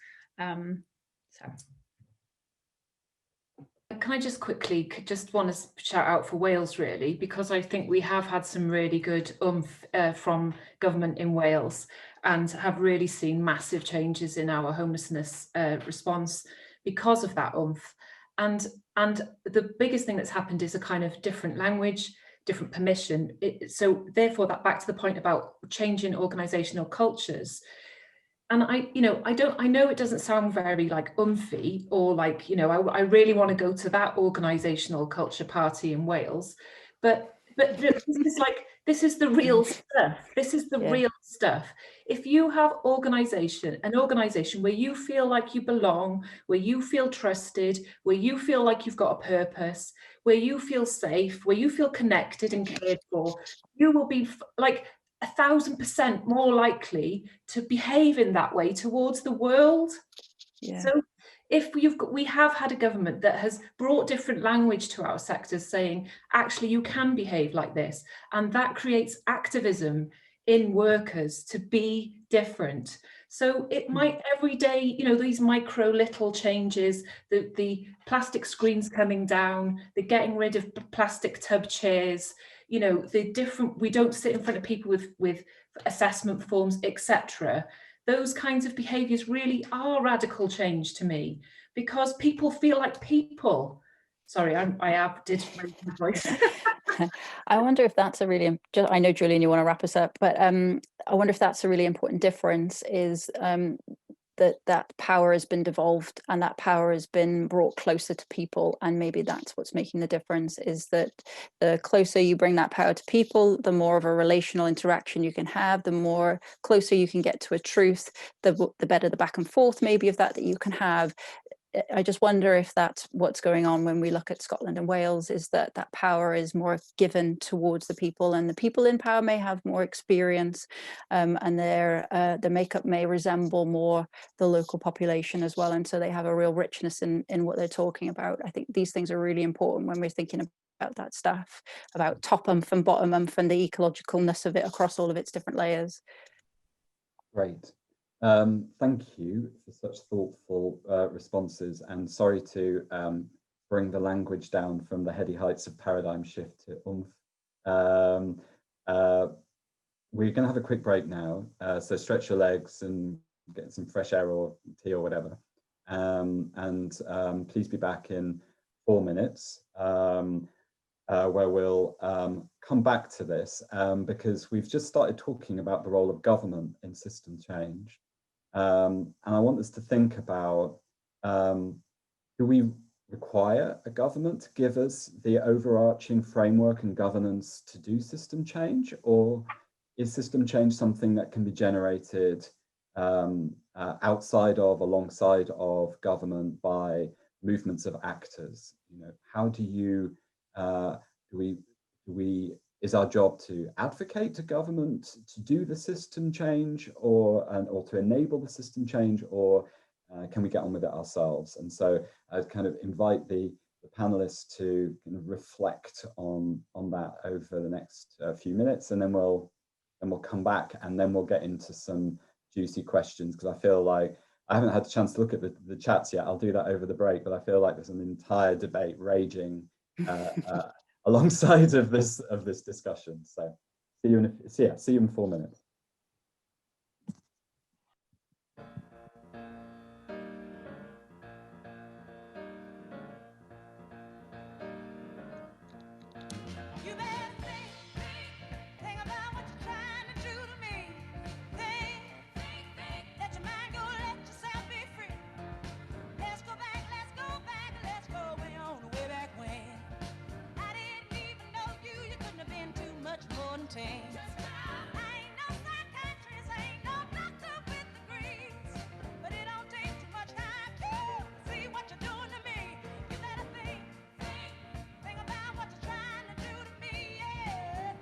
Can I just quickly want to shout out for Wales, really, because I think we have had some really good oomph from government in Wales and have really seen massive changes in our homelessness response because of that oomph. And the biggest thing that's happened is a kind of different language, different permission. So therefore, that back to the point about changing organisational cultures. And I know it doesn't sound very like umphy or like, I really want to go to that organisational culture party in Wales, but this is the real stuff. This is the real stuff. If you have an organisation where you feel like you belong, where you feel trusted, where you feel like you've got a purpose, where you feel safe, where you feel connected and cared for, you will be like 1,000% more likely to behave in that way towards the world. Yeah. So if we have had a government that has brought different language to our sectors saying, actually, you can behave like this, and that creates activism in workers to be different. So it might every day, these micro little changes, the plastic screens coming down, the getting rid of plastic tub chairs, we don't sit in front of people with assessment forms, etc. Those kinds of behaviours really are radical change to me, because people feel like people. Sorry, I did my voice. I wonder if that's a really, I know, Julian, you want to wrap us up, but I wonder if that's a really important difference is that power has been devolved and that power has been brought closer to people. And maybe that's what's making the difference, is that the closer you bring that power to people, the more of a relational interaction you can have, the more closer you can get to a truth, the better the back and forth maybe of that you can have. I just wonder if that's what's going on when we look at Scotland and Wales, is that power is more given towards the people, and the people in power may have more experience, and their makeup may resemble more the local population as well, and so they have a real richness in what they're talking about. I think these things are really important when we're thinking about that stuff, about top oomph and bottom oomph and the ecologicalness of it across all of its different layers. Great. Thank you for such thoughtful responses, and sorry to bring the language down from the heady heights of paradigm shift to oomph. We're going to have a quick break now, so stretch your legs and get some fresh air or tea or whatever, and please be back in 4 minutes, where we'll come back to this, because we've just started talking about the role of government in system change. And I want us to think about, do we require a government to give us the overarching framework and governance to do system change, or is system change something that can be generated outside of, alongside of government by movements of actors? How do you, is our job to advocate to government to do the system change, or to enable the system change, or can we get on with it ourselves? And so I'd kind of invite the panelists to kind of reflect on that over the next few minutes, and then we'll come back, and then we'll get into some juicy questions, because I feel like I haven't had a chance to look at the chats yet. I'll do that over the break, but I feel like there's an entire debate raging alongside of this discussion. So see you in 4 minutes. modern teens. Ain't no psychiatrist, ain't no doctor with degrees, but it don't take too much time to see what you're doing to me. You better think about what you're trying to do to me. Yeah,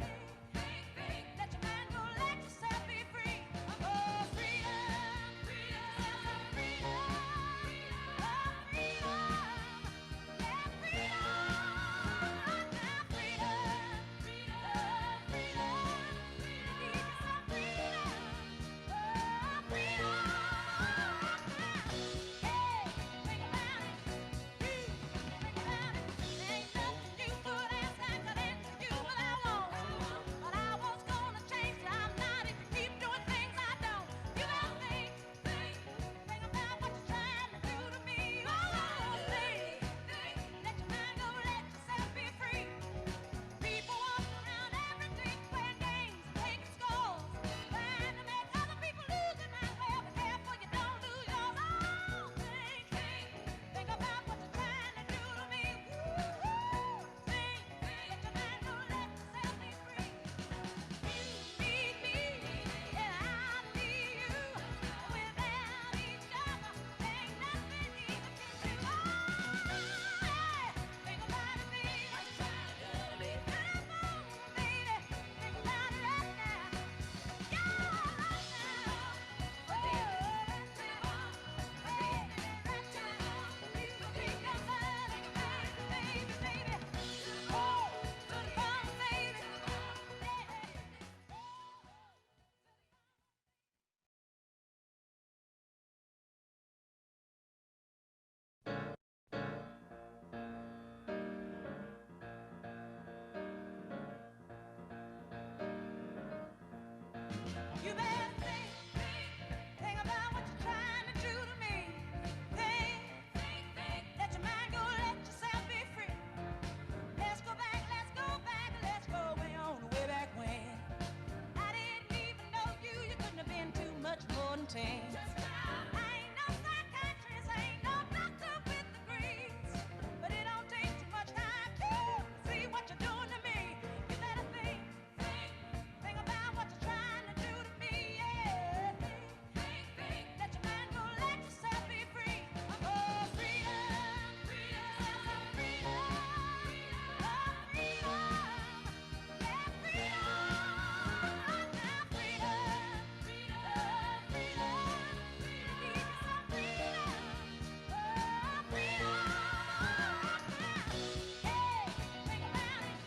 think, let your mind go, let yourself be free. Oh, freedom, freedom, freedom, oh, freedom, yeah, freedom. You better think about what you're trying to do to me. Think, let your mind go, let yourself be free. Let's go back, let's go way on, way back when. I didn't even know you couldn't have been too much more than 10. I ain't no psychiatrist, ain't no doctor with degrees, but it don't take too much time to see what you're doing to me. You better think about what you're trying to do to me. Yeah, think, let your mind go, let yourself be free. Oh, freedom, freedom, freedom, oh, freedom, yeah, freedom, now freedom, freedom, freedom, need some freedom, oh, freedom. Hey, think about it.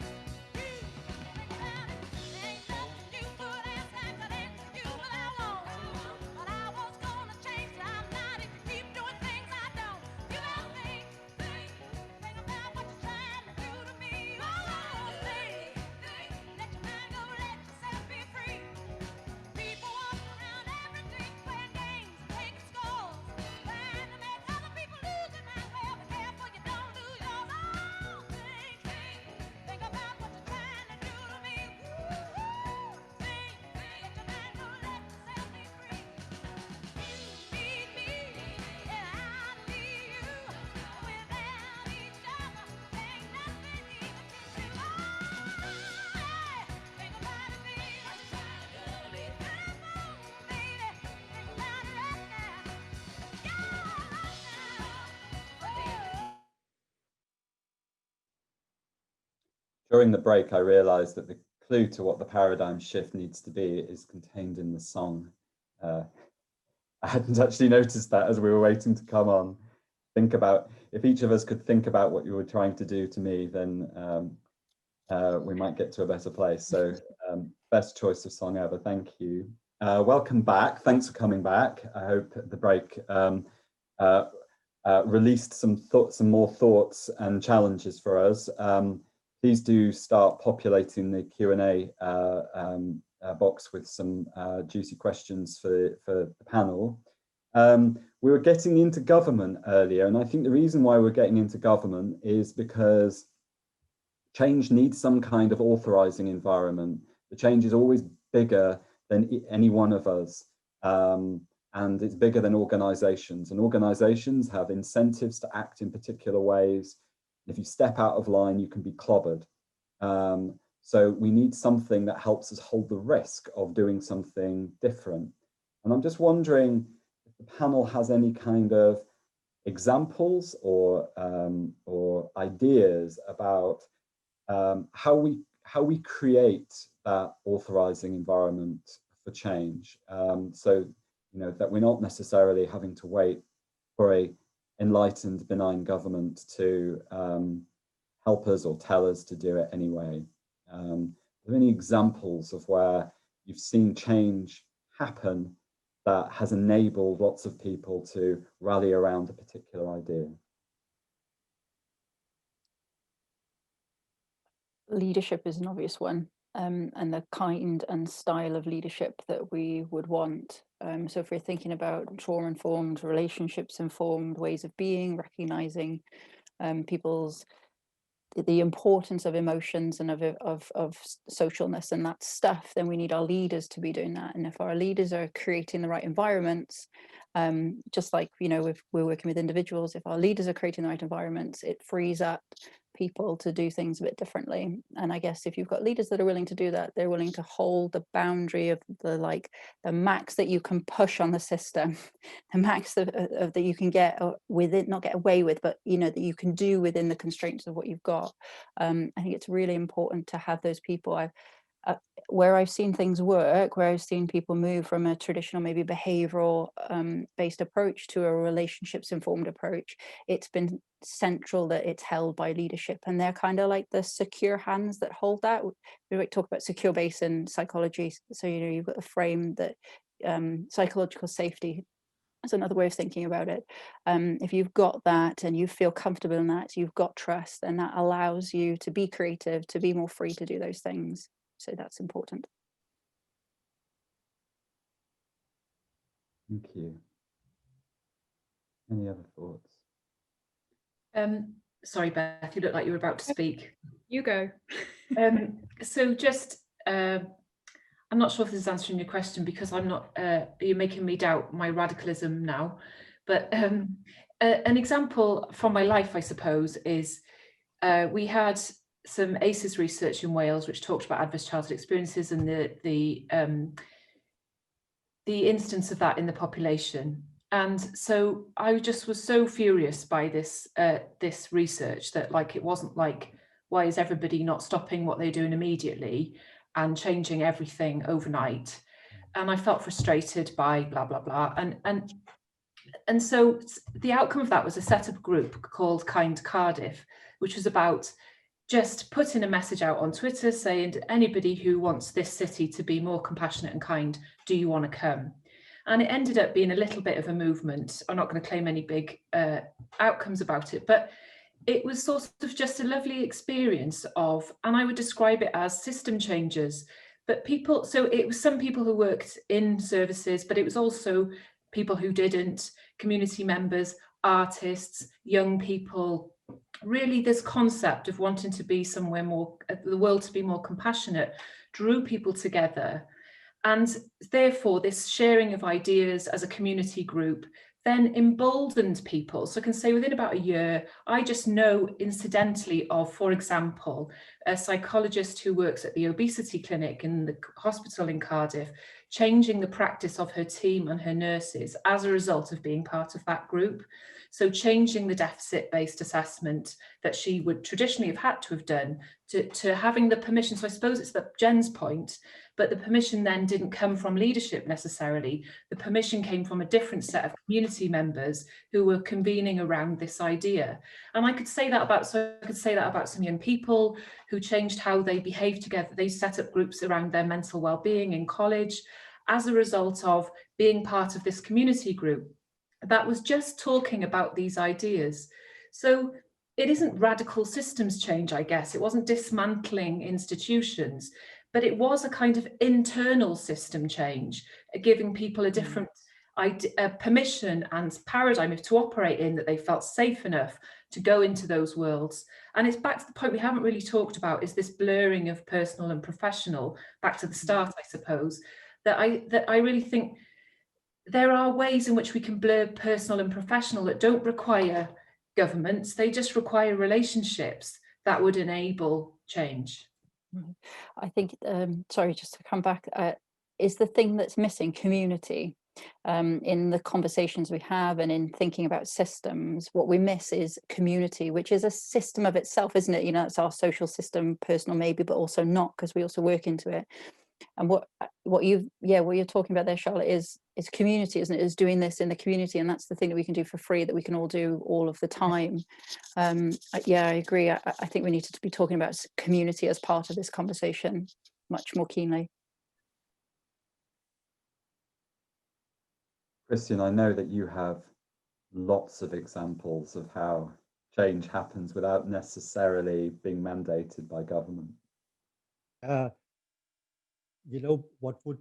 Think about it. Ain't nothing you could ask I could answer you without want. But I was gonna change it. I'm not if you keep doing things I don't. You better think about what you're trying to do to me. Oh, think, let your mind go, let yourself be free. People walking around every day playing games, taking scores, trying to make other people lose their mind. Well, be careful you don't lose yours. Oh, think about what you're trying to do to me. Think, let your mind go, let yourself be free. You need me, and I need you. Without each other, ain't nothing even can do. Think about it, baby. Come on, baby. Think about it right now. Yeah, right now. During the break, I realized that the clue to what the paradigm shift needs to be is contained in the song. I hadn't actually noticed that as we were waiting to come on. Think about, if each of us could think about what you were trying to do to me, then we might get to a better place. So best choice of song ever, thank you. Welcome back, thanks for coming back. I hope the break released some more thoughts and challenges for us. Please do start populating the Q&A box with some juicy questions for the panel. We were getting into government earlier, and I think the reason why we're getting into government is because change needs some kind of authorizing environment. The change is always bigger than any one of us, and it's bigger than organizations, and organizations have incentives to act in particular ways. If you step out of line, you can be clobbered. So we need something that helps us hold the risk of doing something different. And I'm just wondering if the panel has any kind of examples or ideas about how we create that authorizing environment for change. So, you know, that we're not necessarily having to wait for a enlightened, benign government to help us or tell us to do it anyway. Are there any examples of where you've seen change happen that has enabled lots of people to rally around a particular idea? Leadership is an obvious one, and the kind and style of leadership that we would want. So if we're thinking about trauma-informed, relationships-informed ways of being, recognizing people's the importance of emotions and of socialness and that stuff, then we need our leaders to be doing that. And if our leaders are creating the right environments, just like, you know, if we're working with individuals, if our leaders are creating the right environments, it frees up people to do things a bit differently. And I guess if you've got leaders that are willing to do that, they're willing to hold the boundary of the max that you can push on the system, the max that you can get with it, not get away with, but, you know, that you can do within the constraints of what you've got. I think it's really important to have those people. Where I've seen things work, where I've seen people move from a traditional, maybe behavioral based approach to a relationships informed approach, it's been central that it's held by leadership, and they're kind of like the secure hands that hold that. We talk about secure base in psychology, so, you know, you've got a frame that psychological safety is another way of thinking about it. If you've got that and you feel comfortable in that, you've got trust, and that allows you to be creative, to be more free to do those things. So that's important. Thank you. Any other thoughts? Sorry, Beth, you look like you were about to speak. You go. So just, I'm not sure if this is answering your question, because I'm not, you're making me doubt my radicalism now. But an example from my life, I suppose, is we had some ACEs research in Wales, which talked about adverse childhood experiences and the instance of that in the population. And so I just was so furious by this this research that, like, it wasn't like, why is everybody not stopping what they're doing immediately and changing everything overnight? And I felt frustrated by blah blah blah. And so the outcome of that was a set up group called Kind Cardiff, which was about just putting a message out on Twitter saying, anybody who wants this city to be more compassionate and kind, do you want to come? And it ended up being a little bit of a movement. I'm not going to claim any big outcomes about it, but it was sort of just a lovely experience of, and I would describe it as system changes. But people, so it was some people who worked in services, but it was also people who didn't, community members, artists, young people. Really, this concept of wanting to be somewhere more, the world to be more compassionate, drew people together. And therefore, this sharing of ideas as a community group then emboldened people. So I can say within about a year, I just know incidentally of, for example, a psychologist who works at the obesity clinic in the hospital in Cardiff, changing the practice of her team and her nurses as a result of being part of that group. So changing the deficit-based assessment that she would traditionally have had to have done to having the permission. So I suppose it's Jen's point, but the permission then didn't come from leadership necessarily. The permission came from a different set of community members who were convening around this idea. And I could say that about some young people who changed how they behave together. They set up groups around their mental well-being in college as a result of being part of this community group that was just talking about these ideas. So it isn't radical systems change, I guess. It wasn't dismantling institutions, but it was a kind of internal system change, giving people a different permission and paradigm to operate in, that they felt safe enough to go into those worlds. And it's back to the point we haven't really talked about, is this blurring of personal and professional, back to the start, I suppose, that I really think there are ways in which we can blur personal and professional that don't require governments. They just require relationships that would enable change. I think, sorry, just to come back, is the thing that's missing community. In the conversations we have and in thinking about systems, what we miss is community, which is a system of itself, isn't it? You know, it's our social system, personal maybe, but also not, because we also work into it. And what you're talking about there, Charlotte, is community, isn't it? Is doing this in the community, and that's the thing that we can do for free, that we can all do all of the time. Yeah, I agree. I think we need to be talking about community as part of this conversation much more keenly. Christian, I know that you have lots of examples of how change happens without necessarily being mandated by government. You know, what would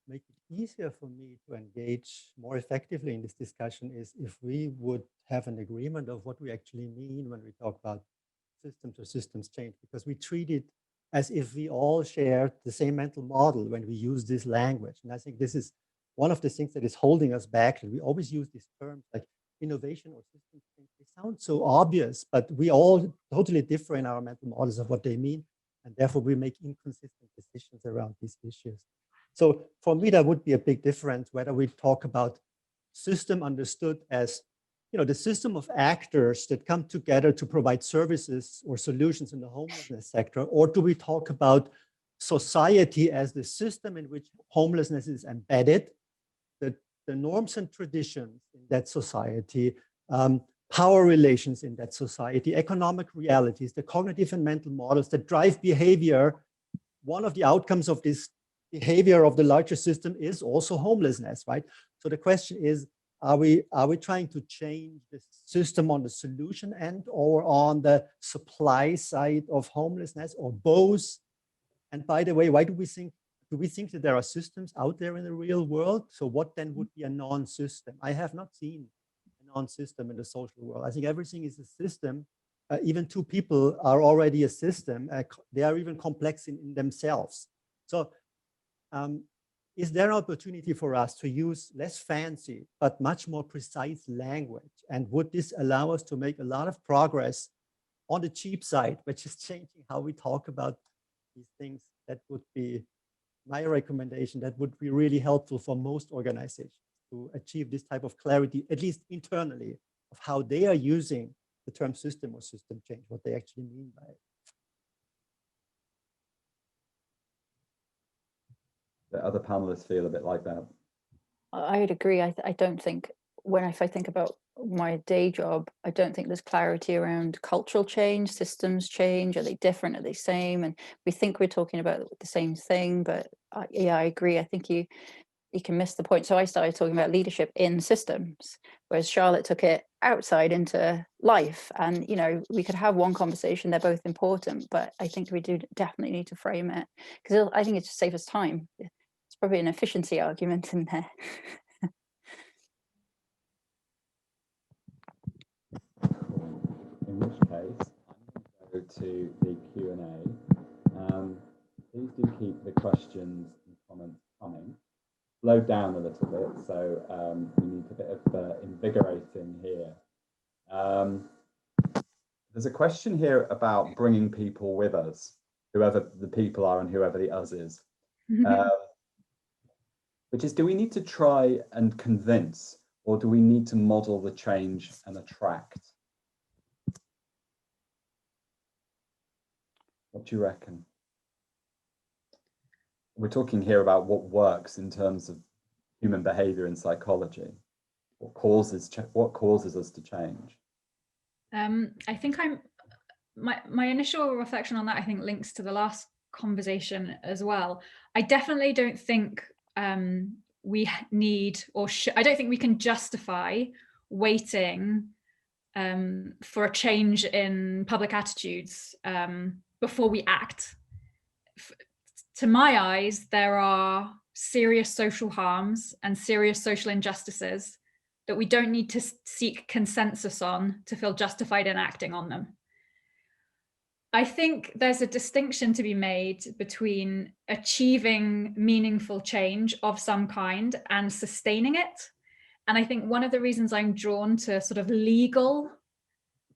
make it easier for me to engage more effectively in this discussion is if we would have an agreement of what we actually mean when we talk about systems or systems change, because we treat it as if we all share the same mental model when we use this language. And I think this is one of the things that is holding us back. And we always use these terms like innovation or systems change. They sound so obvious, but we all totally differ in our mental models of what they mean. And therefore we make inconsistent decisions around these issues. So for me, that would be a big difference whether we talk about system understood as, you know, the system of actors that come together to provide services or solutions in the homelessness sector, or do we talk about society as the system in which homelessness is embedded, the norms and traditions in that society, power relations in that society, economic realities, the cognitive and mental models that drive behavior. One of the outcomes of this behavior of the larger system is also homelessness, right? So the question is, are we trying to change the system on the solution end or on the supply side of homelessness, or both? And by the way, why do we think that there are systems out there in the real world? So what then would be a non-system? I have not seen a non-system in the social world. I think everything is a system. Even two people are already a system. They are even complex in themselves. So is there an opportunity for us to use less fancy, but much more precise language? And would this allow us to make a lot of progress on the cheap side, which is changing how we talk about these things? That would be my recommendation. That would be really helpful for most organizations to achieve this type of clarity, at least internally, of how they are using the term system or system change, what they actually mean by it. The other panelists feel a bit like that. I would agree. I don't think, if I think about my day job, I don't think there's clarity around cultural change, systems change. Are they different? Are they same? And we think we're talking about the same thing, but yeah, I agree. I think you can miss the point. So I started talking about leadership in systems, whereas Charlotte took it outside into life. And, you know, we could have one conversation, they're both important, but I think we do definitely need to frame it, because I think it just saves us time. It's probably an efficiency argument in there. In which case, I'm going to go to the Q&A. Please do keep the questions and comments coming. Slow down a little bit, so we need a bit of invigorating here. There's a question here about bringing people with us, whoever the people are and whoever the us is, which is, do we need to try and convince, or do we need to model the change and attract? What do you reckon? We're talking here about what works in terms of human behavior and psychology. What causes us to change? I think my initial reflection on that, I think, links to the last conversation as well. I definitely don't think we need, or I don't think we can justify waiting for a change in public attitudes before we act. To my eyes, there are serious social harms and serious social injustices that we don't need to seek consensus on to feel justified in acting on them. I think there's a distinction to be made between achieving meaningful change of some kind and sustaining it. And I think one of the reasons I'm drawn to sort of legal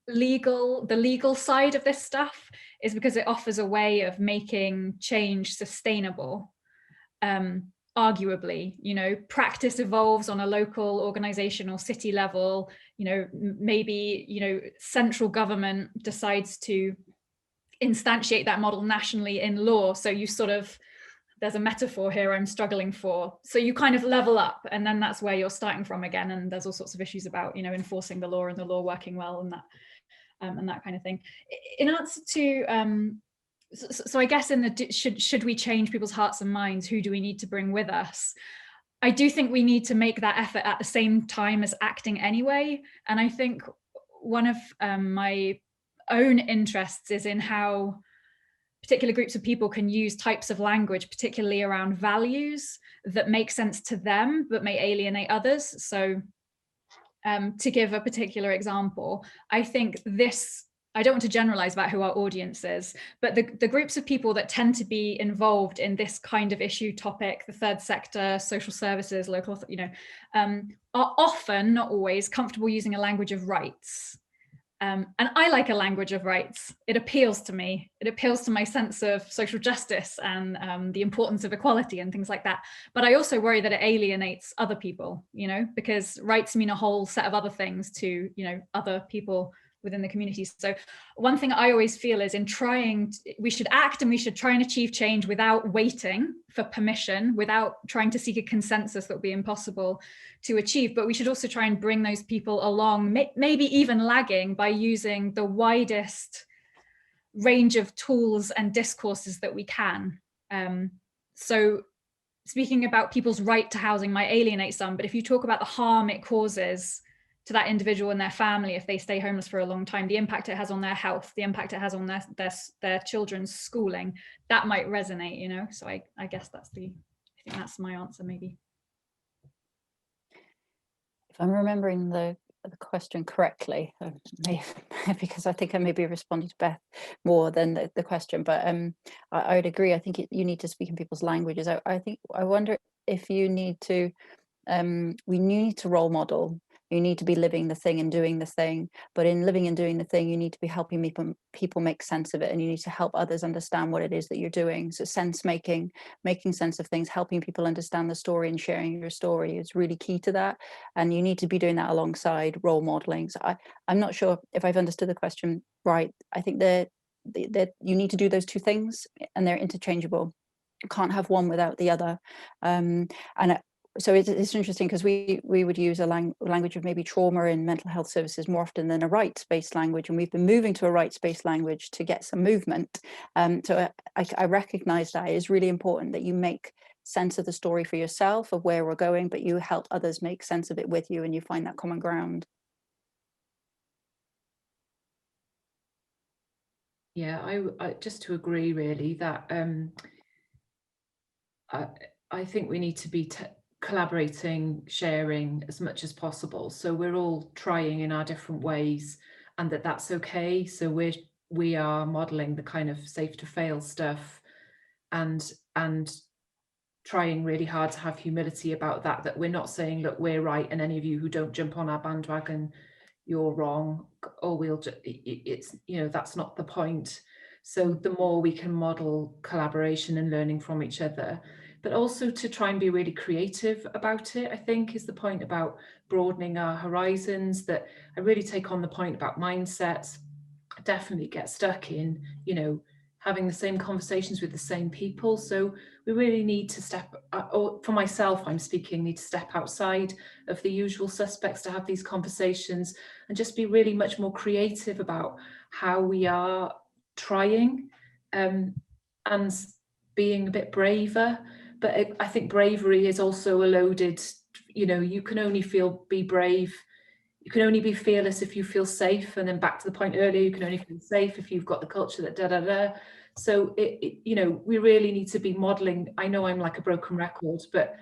the legal side of this stuff is because it offers a way of making change sustainable. Arguably, you know, practice evolves on a local organization or city level, you know, maybe, you know, central government decides to instantiate that model nationally in law. So you sort of, there's a metaphor here I'm struggling for. So you kind of level up, and then that's where you're starting from again. And there's all sorts of issues about, you know, enforcing the law and the law working well and that kind of thing. In answer to, so I guess in the should we change people's hearts and minds? Who do we need to bring with us? I do think we need to make that effort at the same time as acting anyway. And I think one of my own interests is in how particular groups of people can use types of language, particularly around values, that make sense to them but may alienate others. So to give a particular example, I think this, I don't want to generalize about who our audience is, but the groups of people that tend to be involved in this kind of issue topic, the third sector, social services, local, you know, are often, not always, comfortable using a language of rights. And I like a language of rights. It appeals to me. It appeals to my sense of social justice and the importance of equality and things like that. But I also worry that it alienates other people, you know, because rights mean a whole set of other things to, you know, other people within the community. So one thing I always feel is in trying, we should act and we should try and achieve change without waiting for permission, without trying to seek a consensus that would be impossible to achieve. But we should also try and bring those people along, maybe even lagging, by using the widest range of tools and discourses that we can. So speaking about people's right to housing might alienate some, but if you talk about the harm it causes to that individual and their family if they stay homeless for a long time, the impact it has on their health, the impact it has on their children's schooling, that might resonate, you know. So I guess I think that's my answer, maybe. If I'm remembering the question correctly, because I think I maybe responded to Beth more than the question, but I would agree. I think you need to speak in people's languages. I wonder if you need to, we need to role model. You need to be living the thing and doing the thing, but in living and doing the thing, you need to be helping people make sense of it, and you need to help others understand what it is that you're doing. So sense making sense of things, helping people understand the story and sharing your story is really key to that. And you need to be doing that alongside role modeling. So I'm not sure if I've understood the question right. I think that you need to do those two things, and they're interchangeable. You can't have one without the other. So it's interesting because we would use a language of maybe trauma in mental health services more often than a rights-based language, and we've been moving to a rights-based language to get some movement. So I recognise that it is really important that you make sense of the story for yourself of where we're going, but you help others make sense of it with you, and you find that common ground. Yeah, I just to agree really that I think we need to be collaborating, sharing as much as possible. So we're all trying in our different ways, and that's okay. So we are modeling the kind of safe to fail stuff, and trying really hard to have humility about that we're not saying, look, we're right, and any of you who don't jump on our bandwagon, you're wrong, or it's, you know, that's not the point. So the more we can model collaboration and learning from each other, but also to try and be really creative about it, I think is the point about broadening our horizons. That I really take on the point about mindsets. I definitely get stuck in, you know, having the same conversations with the same people. So we really need to or for myself, I'm speaking, need to step outside of the usual suspects to have these conversations and just be really much more creative about how we are trying and being a bit braver. But I think bravery is also a loaded, you know, you can only be brave, you can only be fearless if you feel safe. And then back to the point earlier, you can only feel safe if you've got the culture that So you know, we really need to be modeling. I know I'm like a broken record, but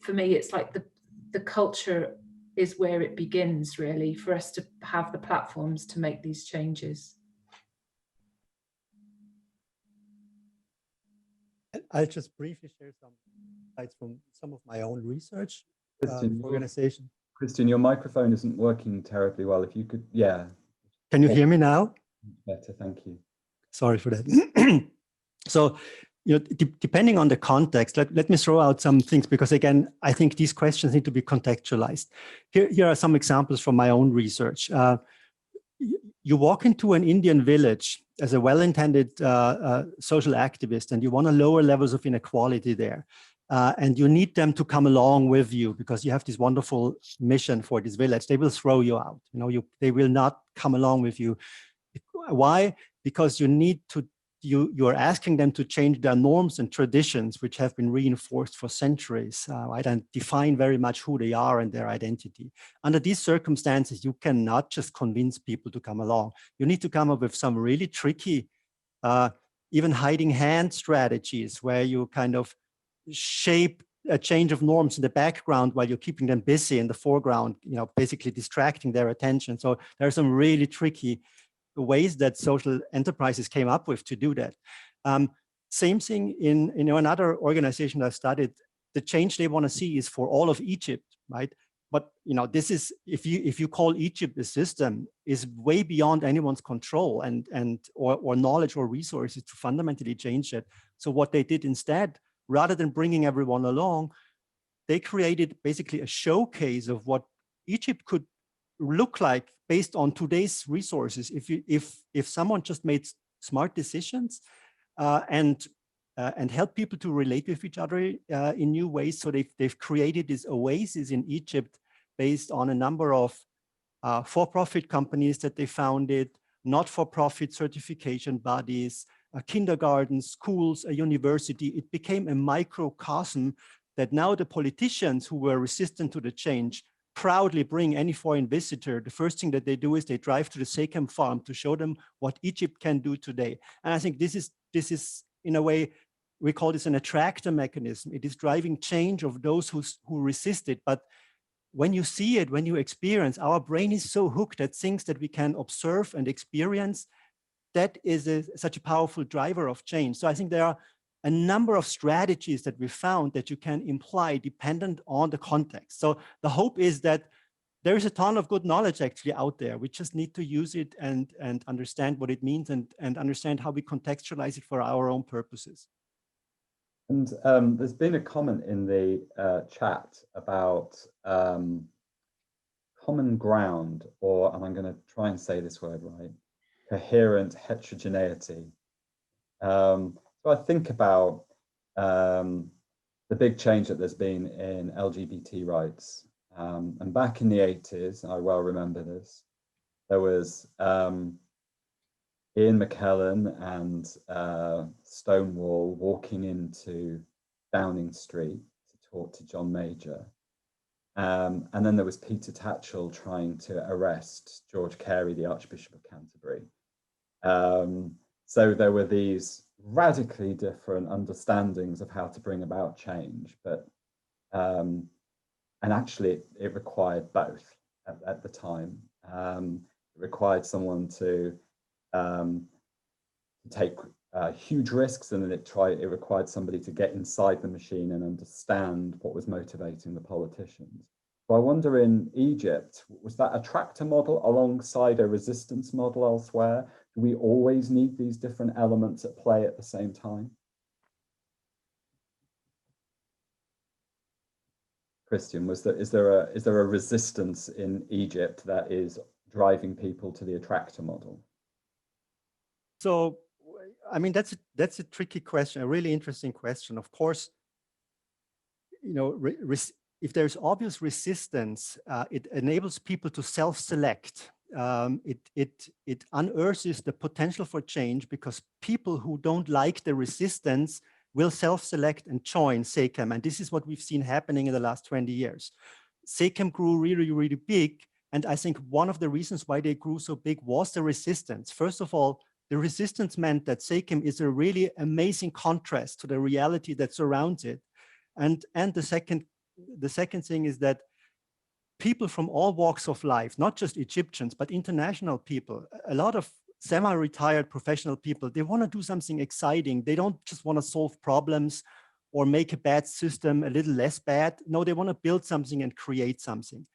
for me, it's like the culture is where it begins, really, for us to have the platforms to make these changes. I'll just briefly share some insights from some of my own research Christian, organization. Christian, your microphone isn't working terribly well. If you could, yeah. Can you hear me now? Better, thank you. Sorry for that. So, depending on the context, let me throw out some things, because again, I think these questions need to be contextualized. Here are some examples from my own research. You walk into an Indian village as a well-intended social activist, and you want to lower levels of inequality there. And you need them to come along with you because you have this wonderful mission for this village. They will throw you out. They will not come along with you. Why? Because you need to. You're asking them to change their norms and traditions, which have been reinforced for centuries, right, and define very much who they are and their identity. Under these circumstances, you cannot just convince people to come along. You need to come up with some really tricky, even hiding hand strategies where you kind of shape a change of norms in the background while you're keeping them busy in the foreground, basically distracting their attention. So there are some really tricky ways that social enterprises came up with to do that. Same thing in another organization I studied. The change they want to see is for all of Egypt, right? But this is, if you call Egypt the system, is way beyond anyone's control or knowledge or resources to fundamentally change it. So what they did instead, rather than bringing everyone along, they created basically a showcase of what Egypt could look like based on today's resources. If someone just made smart decisions and help people to relate with each other in new ways. So they've created this oasis in Egypt based on a number of for-profit companies that they founded, not-for-profit certification bodies, kindergartens, schools, a university. It became a microcosm that now the politicians who were resistant to the change proudly bring any foreign visitor. The first thing that they do is they drive to the Sechem farm to show them what Egypt can do today. And I think this is in a way, we call this an attractor mechanism. It is driving change of those who resist it. But when you see it, when you experience, our brain is so hooked at things that we can observe and experience. That is such a powerful driver of change. So I think there are a number of strategies that we found that you can imply dependent on the context. So the hope is that there is a ton of good knowledge actually out there. We just need to use it and understand what it means and understand how we contextualize it for our own purposes. And there's been a comment in the chat about common ground, or, and I'm going to try and say this word right, coherent heterogeneity. So I think about the big change that there's been in LGBT rights. And back in the 80s, I well remember this, there was Ian McKellen and Stonewall walking into Downing Street to talk to John Major. And then there was Peter Tatchell trying to arrest George Carey, the Archbishop of Canterbury. So there were these radically different understandings of how to bring about change, but and actually it required both at the time. It required someone to take huge risks, and then it required somebody to get inside the machine and understand what was motivating the politicians. So I wonder, in Egypt, was that a tractor model alongside a resistance model elsewhere? Do we always need these different elements at play at the same time? Christian, is there a resistance in Egypt that is driving people to the attractor model? So, I mean, that's a tricky question, a really interesting question. Of course, if there's obvious resistance, it enables people to self-select. It unearths the potential for change, because people who don't like the resistance will self-select and join Sechem. And this is what we've seen happening in the last 20 years. Sechem grew really, really big. And I think one of the reasons why they grew so big was the resistance. First of all, the resistance meant that Sechem is a really amazing contrast to the reality that surrounds it. And the second thing is that people from all walks of life, not just Egyptians, but international people, a lot of semi-retired professional people, they want to do something exciting. They don't just want to solve problems or make a bad system a little less bad. No, they want to build something and create something.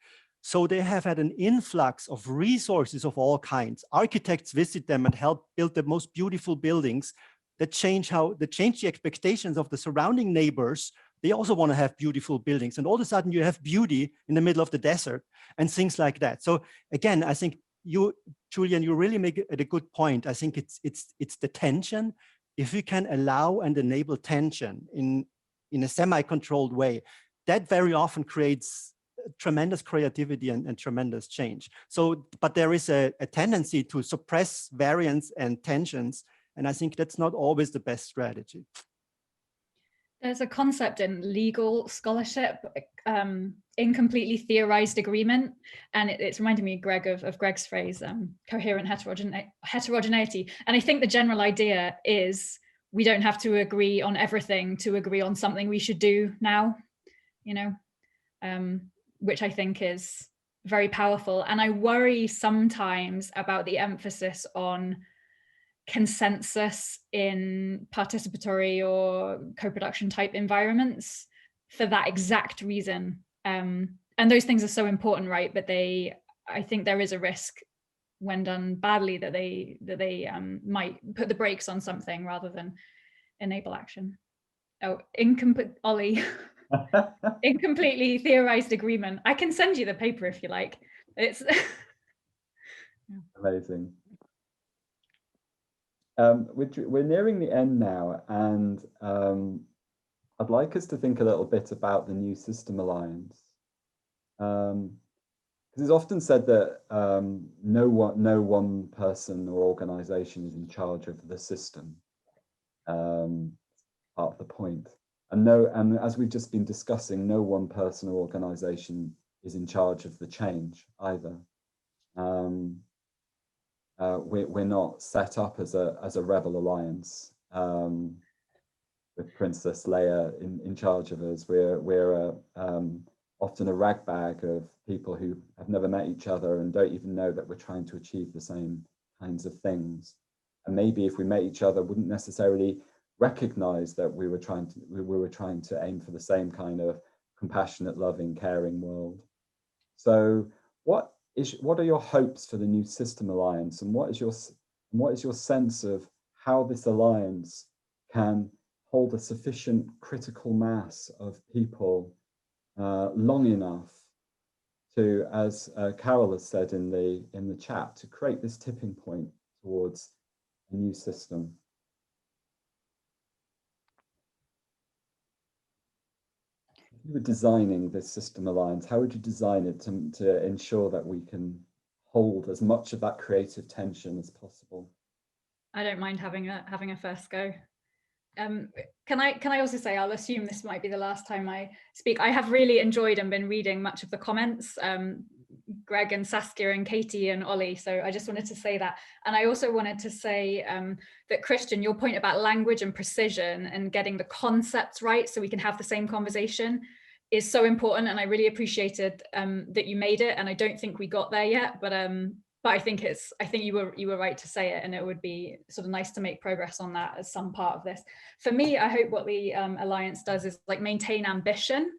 So they have had an influx of resources of all kinds. Architects visit them and help build the most beautiful buildings that change the expectations of the surrounding neighbors. They also want to have beautiful buildings. And all of a sudden you have beauty in the middle of the desert and things like that. So again, I think you, Julian, you really make it a good point. I think it's the tension. If we can allow and enable tension in a semi-controlled way, that very often creates tremendous creativity and tremendous change. So, but there is a tendency to suppress variance and tensions. And I think that's not always the best strategy. There's a concept in legal scholarship, incompletely theorized agreement. And it's reminding me, Greg, of Greg's phrase, coherent heterogeneity. And I think the general idea is we don't have to agree on everything to agree on something we should do now, you know, which I think is very powerful. And I worry sometimes about the emphasis on consensus in participatory or co-production type environments for that exact reason. And those things are so important, right? But I think there is a risk when done badly that they might put the brakes on something rather than enable action. Oh, Ollie. Incompletely theorized agreement. I can send you the paper if you like. It's amazing. We're nearing the end now, and I'd like us to think a little bit about the New System Alliance. Because it's often said that no one person or organization is in charge of the system. Part of the point. And as we've just been discussing, no one person or organization is in charge of the change either. We're not set up as a rebel alliance with Princess Leia in charge of us. We're often a ragbag of people who have never met each other and don't even know that we're trying to achieve the same kinds of things. And maybe if we met each other, wouldn't necessarily recognize that we were trying to aim for the same kind of compassionate, loving, caring world. So what are your hopes for the New System Alliance, and what is your sense of how this alliance can hold a sufficient critical mass of people long enough to, as Carol has said in the chat, to create this tipping point towards a new system? If you were designing this system alliance, how would you design it to ensure that we can hold as much of that creative tension as possible? I don't mind having a first go. Can I also say, I'll assume this might be the last time I speak. I have really enjoyed and been reading much of the comments, Greg and Saskia and Katie and Ollie. So I just wanted to say that. And I also wanted to say that, Christian, your point about language and precision and getting the concepts right so we can have the same conversation is so important. And I really appreciated that you made it. And I don't think we got there yet, but I think you were right to say it, and it would be sort of nice to make progress on that as some part of this. For me, I hope what the Alliance does is like maintain ambition,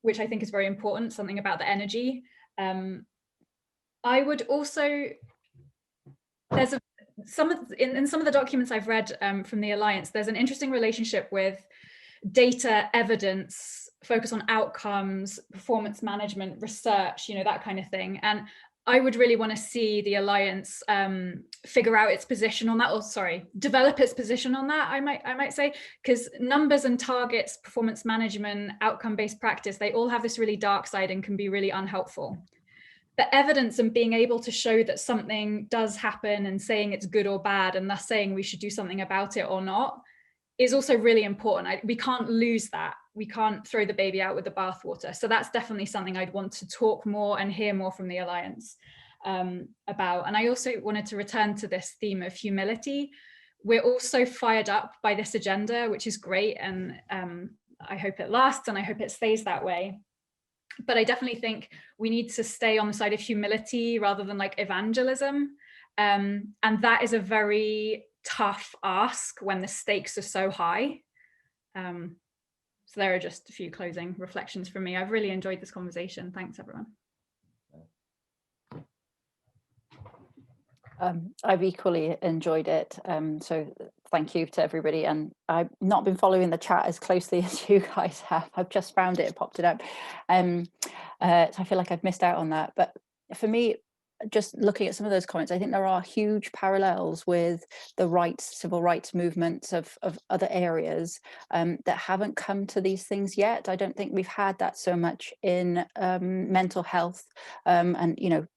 which I think is very important, something about the energy. I would also, there's in some of the documents I've read from the Alliance, there's an interesting relationship with data, evidence, focus on outcomes, performance management, research, that kind of thing. And I would really want to see the Alliance figure out its position on that, develop its position on that, I might say, because numbers and targets, performance management, outcome-based practice, they all have this really dark side and can be really unhelpful. The evidence and being able to show that something does happen and saying it's good or bad, and thus saying we should do something about it or not, is also really important. We can't lose that. We can't throw the baby out with the bathwater. So that's definitely something I'd want to talk more and hear more from the Alliance about. And I also wanted to return to this theme of humility. We're all so fired up by this agenda, which is great. And I hope it lasts and I hope it stays that way. But I definitely think we need to stay on the side of humility rather than like evangelism. And that is a very tough ask when the stakes are so high. So there are just a few closing reflections from me. I've really enjoyed this conversation. Thanks, everyone. I've equally enjoyed it. So thank you to everybody. And I've not been following the chat as closely as you guys have. I've just found it, popped it up. So I feel like I've missed out on that. But for me, just looking at some of those comments, I think there are huge parallels with the civil rights movements of other areas that haven't come to these things yet. I don't think we've had that so much in mental health and, you know,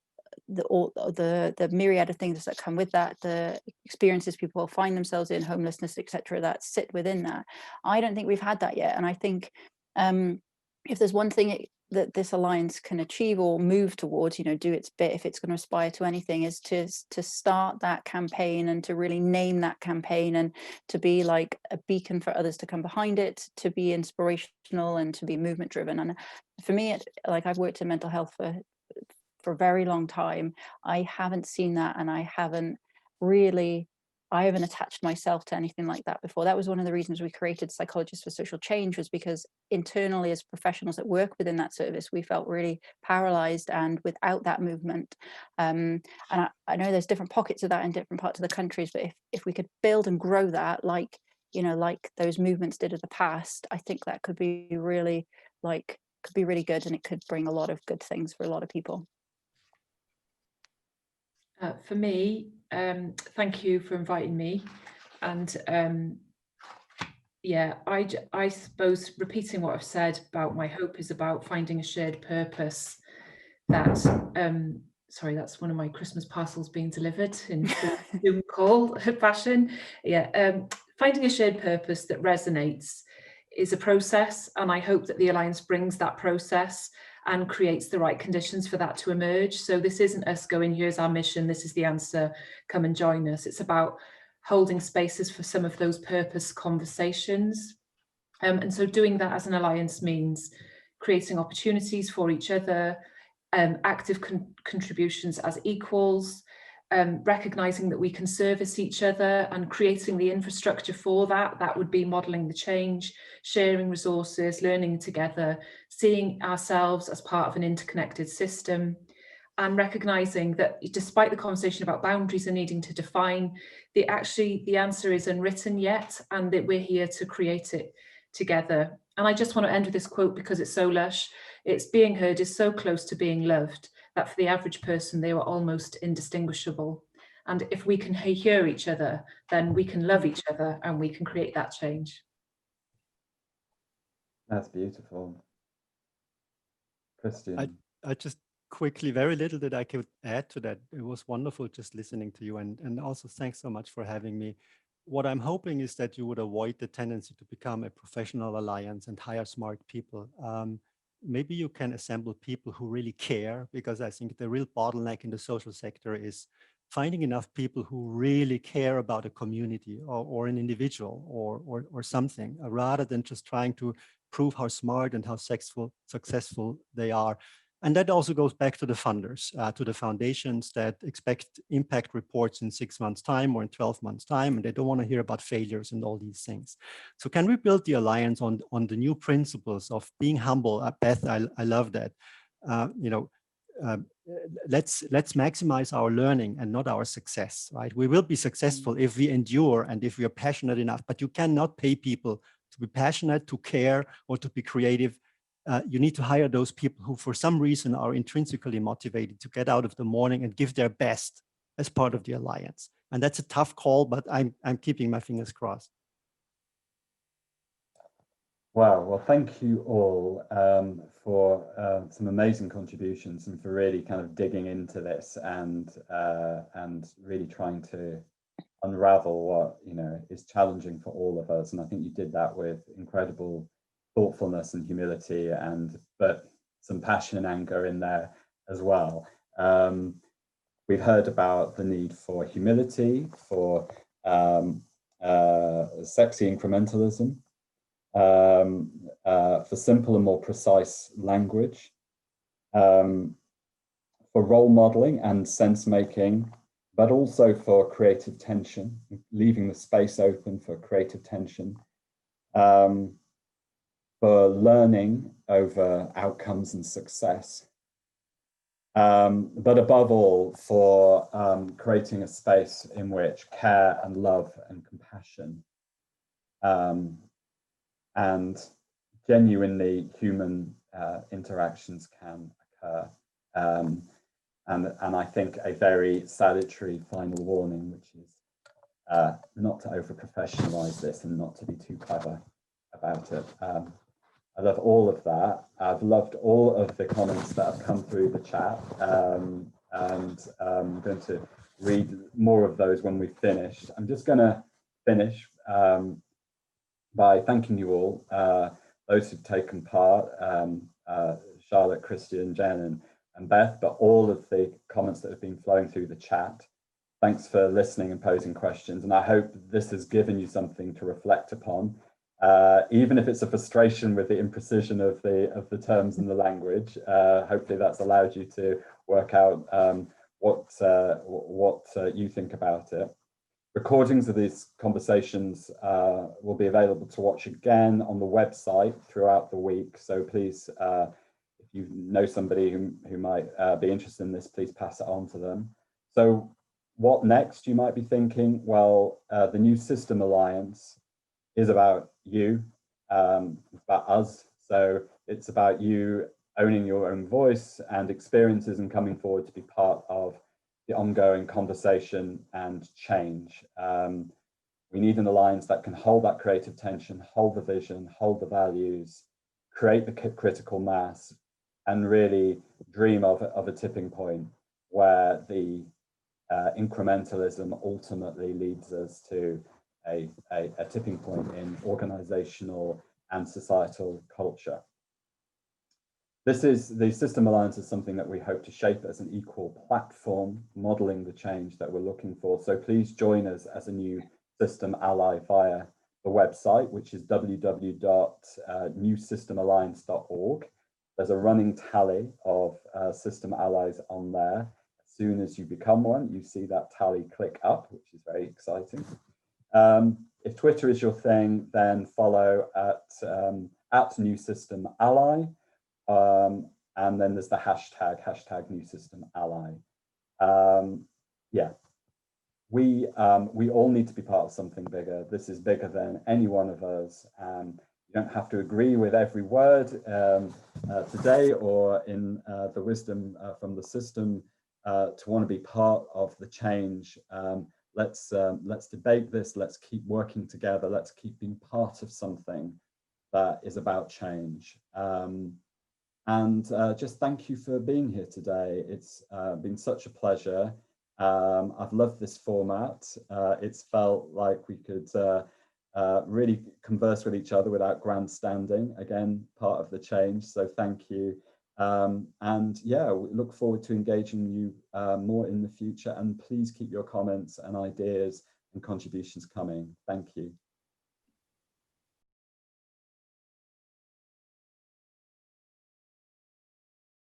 the myriad of things that come with that, the experiences people find themselves in, homelessness, etc., that sit within that. I don't think we've had that yet. And I think if there's one thing that this alliance can achieve or move towards, you know, do its bit, if it's going to aspire to anything, is to start that campaign and to really name that campaign and to be like a beacon for others to come behind it, to be inspirational and to be movement driven. And for me, like, I've worked in mental health for a very long time. I haven't seen that, and I haven't attached myself to anything like that before. That was one of the reasons we created Psychologists for Social Change, was because internally, as professionals that work within that service, we felt really paralyzed and without that movement. And I know there's different pockets of that in different parts of the countries, but if we could build and grow that, like, you know, like those movements did in the past, I think that could be really good, and it could bring a lot of good things for a lot of people. For me, thank you for inviting me. And yeah, I suppose repeating what I've said about my hope is about finding a shared purpose that, sorry, that's one of my Christmas parcels being delivered in Zoom call fashion. Yeah, finding a shared purpose that resonates is a process, and I hope that the Alliance brings that process and creates the right conditions for that to emerge. So this isn't us going, here's our mission, this is the answer, come and join us. It's about holding spaces for some of those purpose conversations. And so doing that as an alliance means creating opportunities for each other, active contributions as equals, recognizing that we can service each other and creating the infrastructure for that. That would be modeling the change, sharing resources, learning together, seeing ourselves as part of an interconnected system, and recognizing that despite the conversation about boundaries and needing to define, the answer is unwritten yet, and that we're here to create it together. And I just want to end with this quote because it's so lush. It's being heard is so close to being loved that for the average person, they were almost indistinguishable. And if we can hear each other, then we can love each other and we can create that change. That's beautiful. Christian. I just quickly, very little that I could add to that. It was wonderful just listening to you, and also thanks so much for having me. What I'm hoping is that you would avoid the tendency to become a professional alliance and hire smart people. Maybe you can assemble people who really care, because I think the real bottleneck in the social sector is finding enough people who really care about a community or an individual or something, rather than just trying to prove how smart and how successful they are. And that also goes back to the funders, to the foundations that expect impact reports in 6 months' time or in 12 months' time, and they don't want to hear about failures and all these things. So can we build the alliance on the new principles of being humble? Beth, I love that. Let's maximize our learning and not our success, right? We will be successful if we endure and if we are passionate enough, but you cannot pay people to be passionate, to care, or to be creative. You need to hire those people who for some reason are intrinsically motivated to get out of the morning and give their best as part of the alliance. And that's a tough call, but I'm keeping my fingers crossed. Wow, well, thank you all for some amazing contributions and for really kind of digging into this and really trying to unravel what, you know, is challenging for all of us. And I think you did that with incredible thoughtfulness and humility, but some passion and anger in there as well. We've heard about the need for humility, for sexy incrementalism, for simple and more precise language, for role modeling and sense making, but also for creative tension, leaving the space open for creative tension. for learning over outcomes and success. But above all, for creating a space in which care and love and compassion and genuinely human interactions can occur. And I think a very salutary final warning, which is not to over-professionalize this and not to be too clever about it. I love all of that. I've loved all of the comments that have come through the chat, and I'm going to read more of those when we've finished. I'm just going to finish by thanking you all, those who've taken part, Charlotte, Christian, Jen, and Beth, but all of the comments that have been flowing through the chat. Thanks for listening and posing questions, and I hope this has given you something to reflect upon. Even if it's a frustration with the imprecision of the terms and the language, hopefully that's allowed you to work out what you think about it. Recordings of these conversations will be available to watch again on the website throughout the week. So please, if you know somebody who might be interested in this, please pass it on to them. So what next, you might be thinking? Well, the New System Alliance is about you, it's about us. So it's about you owning your own voice and experiences and coming forward to be part of the ongoing conversation and change. We need an alliance that can hold that creative tension, hold the vision, hold the values, create the critical mass, and really dream of a tipping point where the incrementalism ultimately leads us to a tipping point in organizational and societal culture. The System Alliance is something that we hope to shape as an equal platform, modeling the change that we're looking for. So please join us as a new system ally via the website, which is www.newsystemalliance.org. There's a running tally of system allies on there. As soon as you become one, you see that tally click up, which is very exciting. If Twitter is your thing, then follow at New System Ally. And then there's the hashtag New System Ally. Yeah, we all need to be part of something bigger. This is bigger than any one of us. You don't have to agree with every word today or in the wisdom from the system to want to be part of the change. Let's debate this. Let's keep working together. Let's keep being part of something that is about change. And just thank you for being here today. It's been such a pleasure. I've loved this format. It's felt like we could really converse with each other without grandstanding. Again, part of the change, so thank you. And yeah, we look forward to engaging you more in the future, and please keep your comments and ideas and contributions coming. Thank you.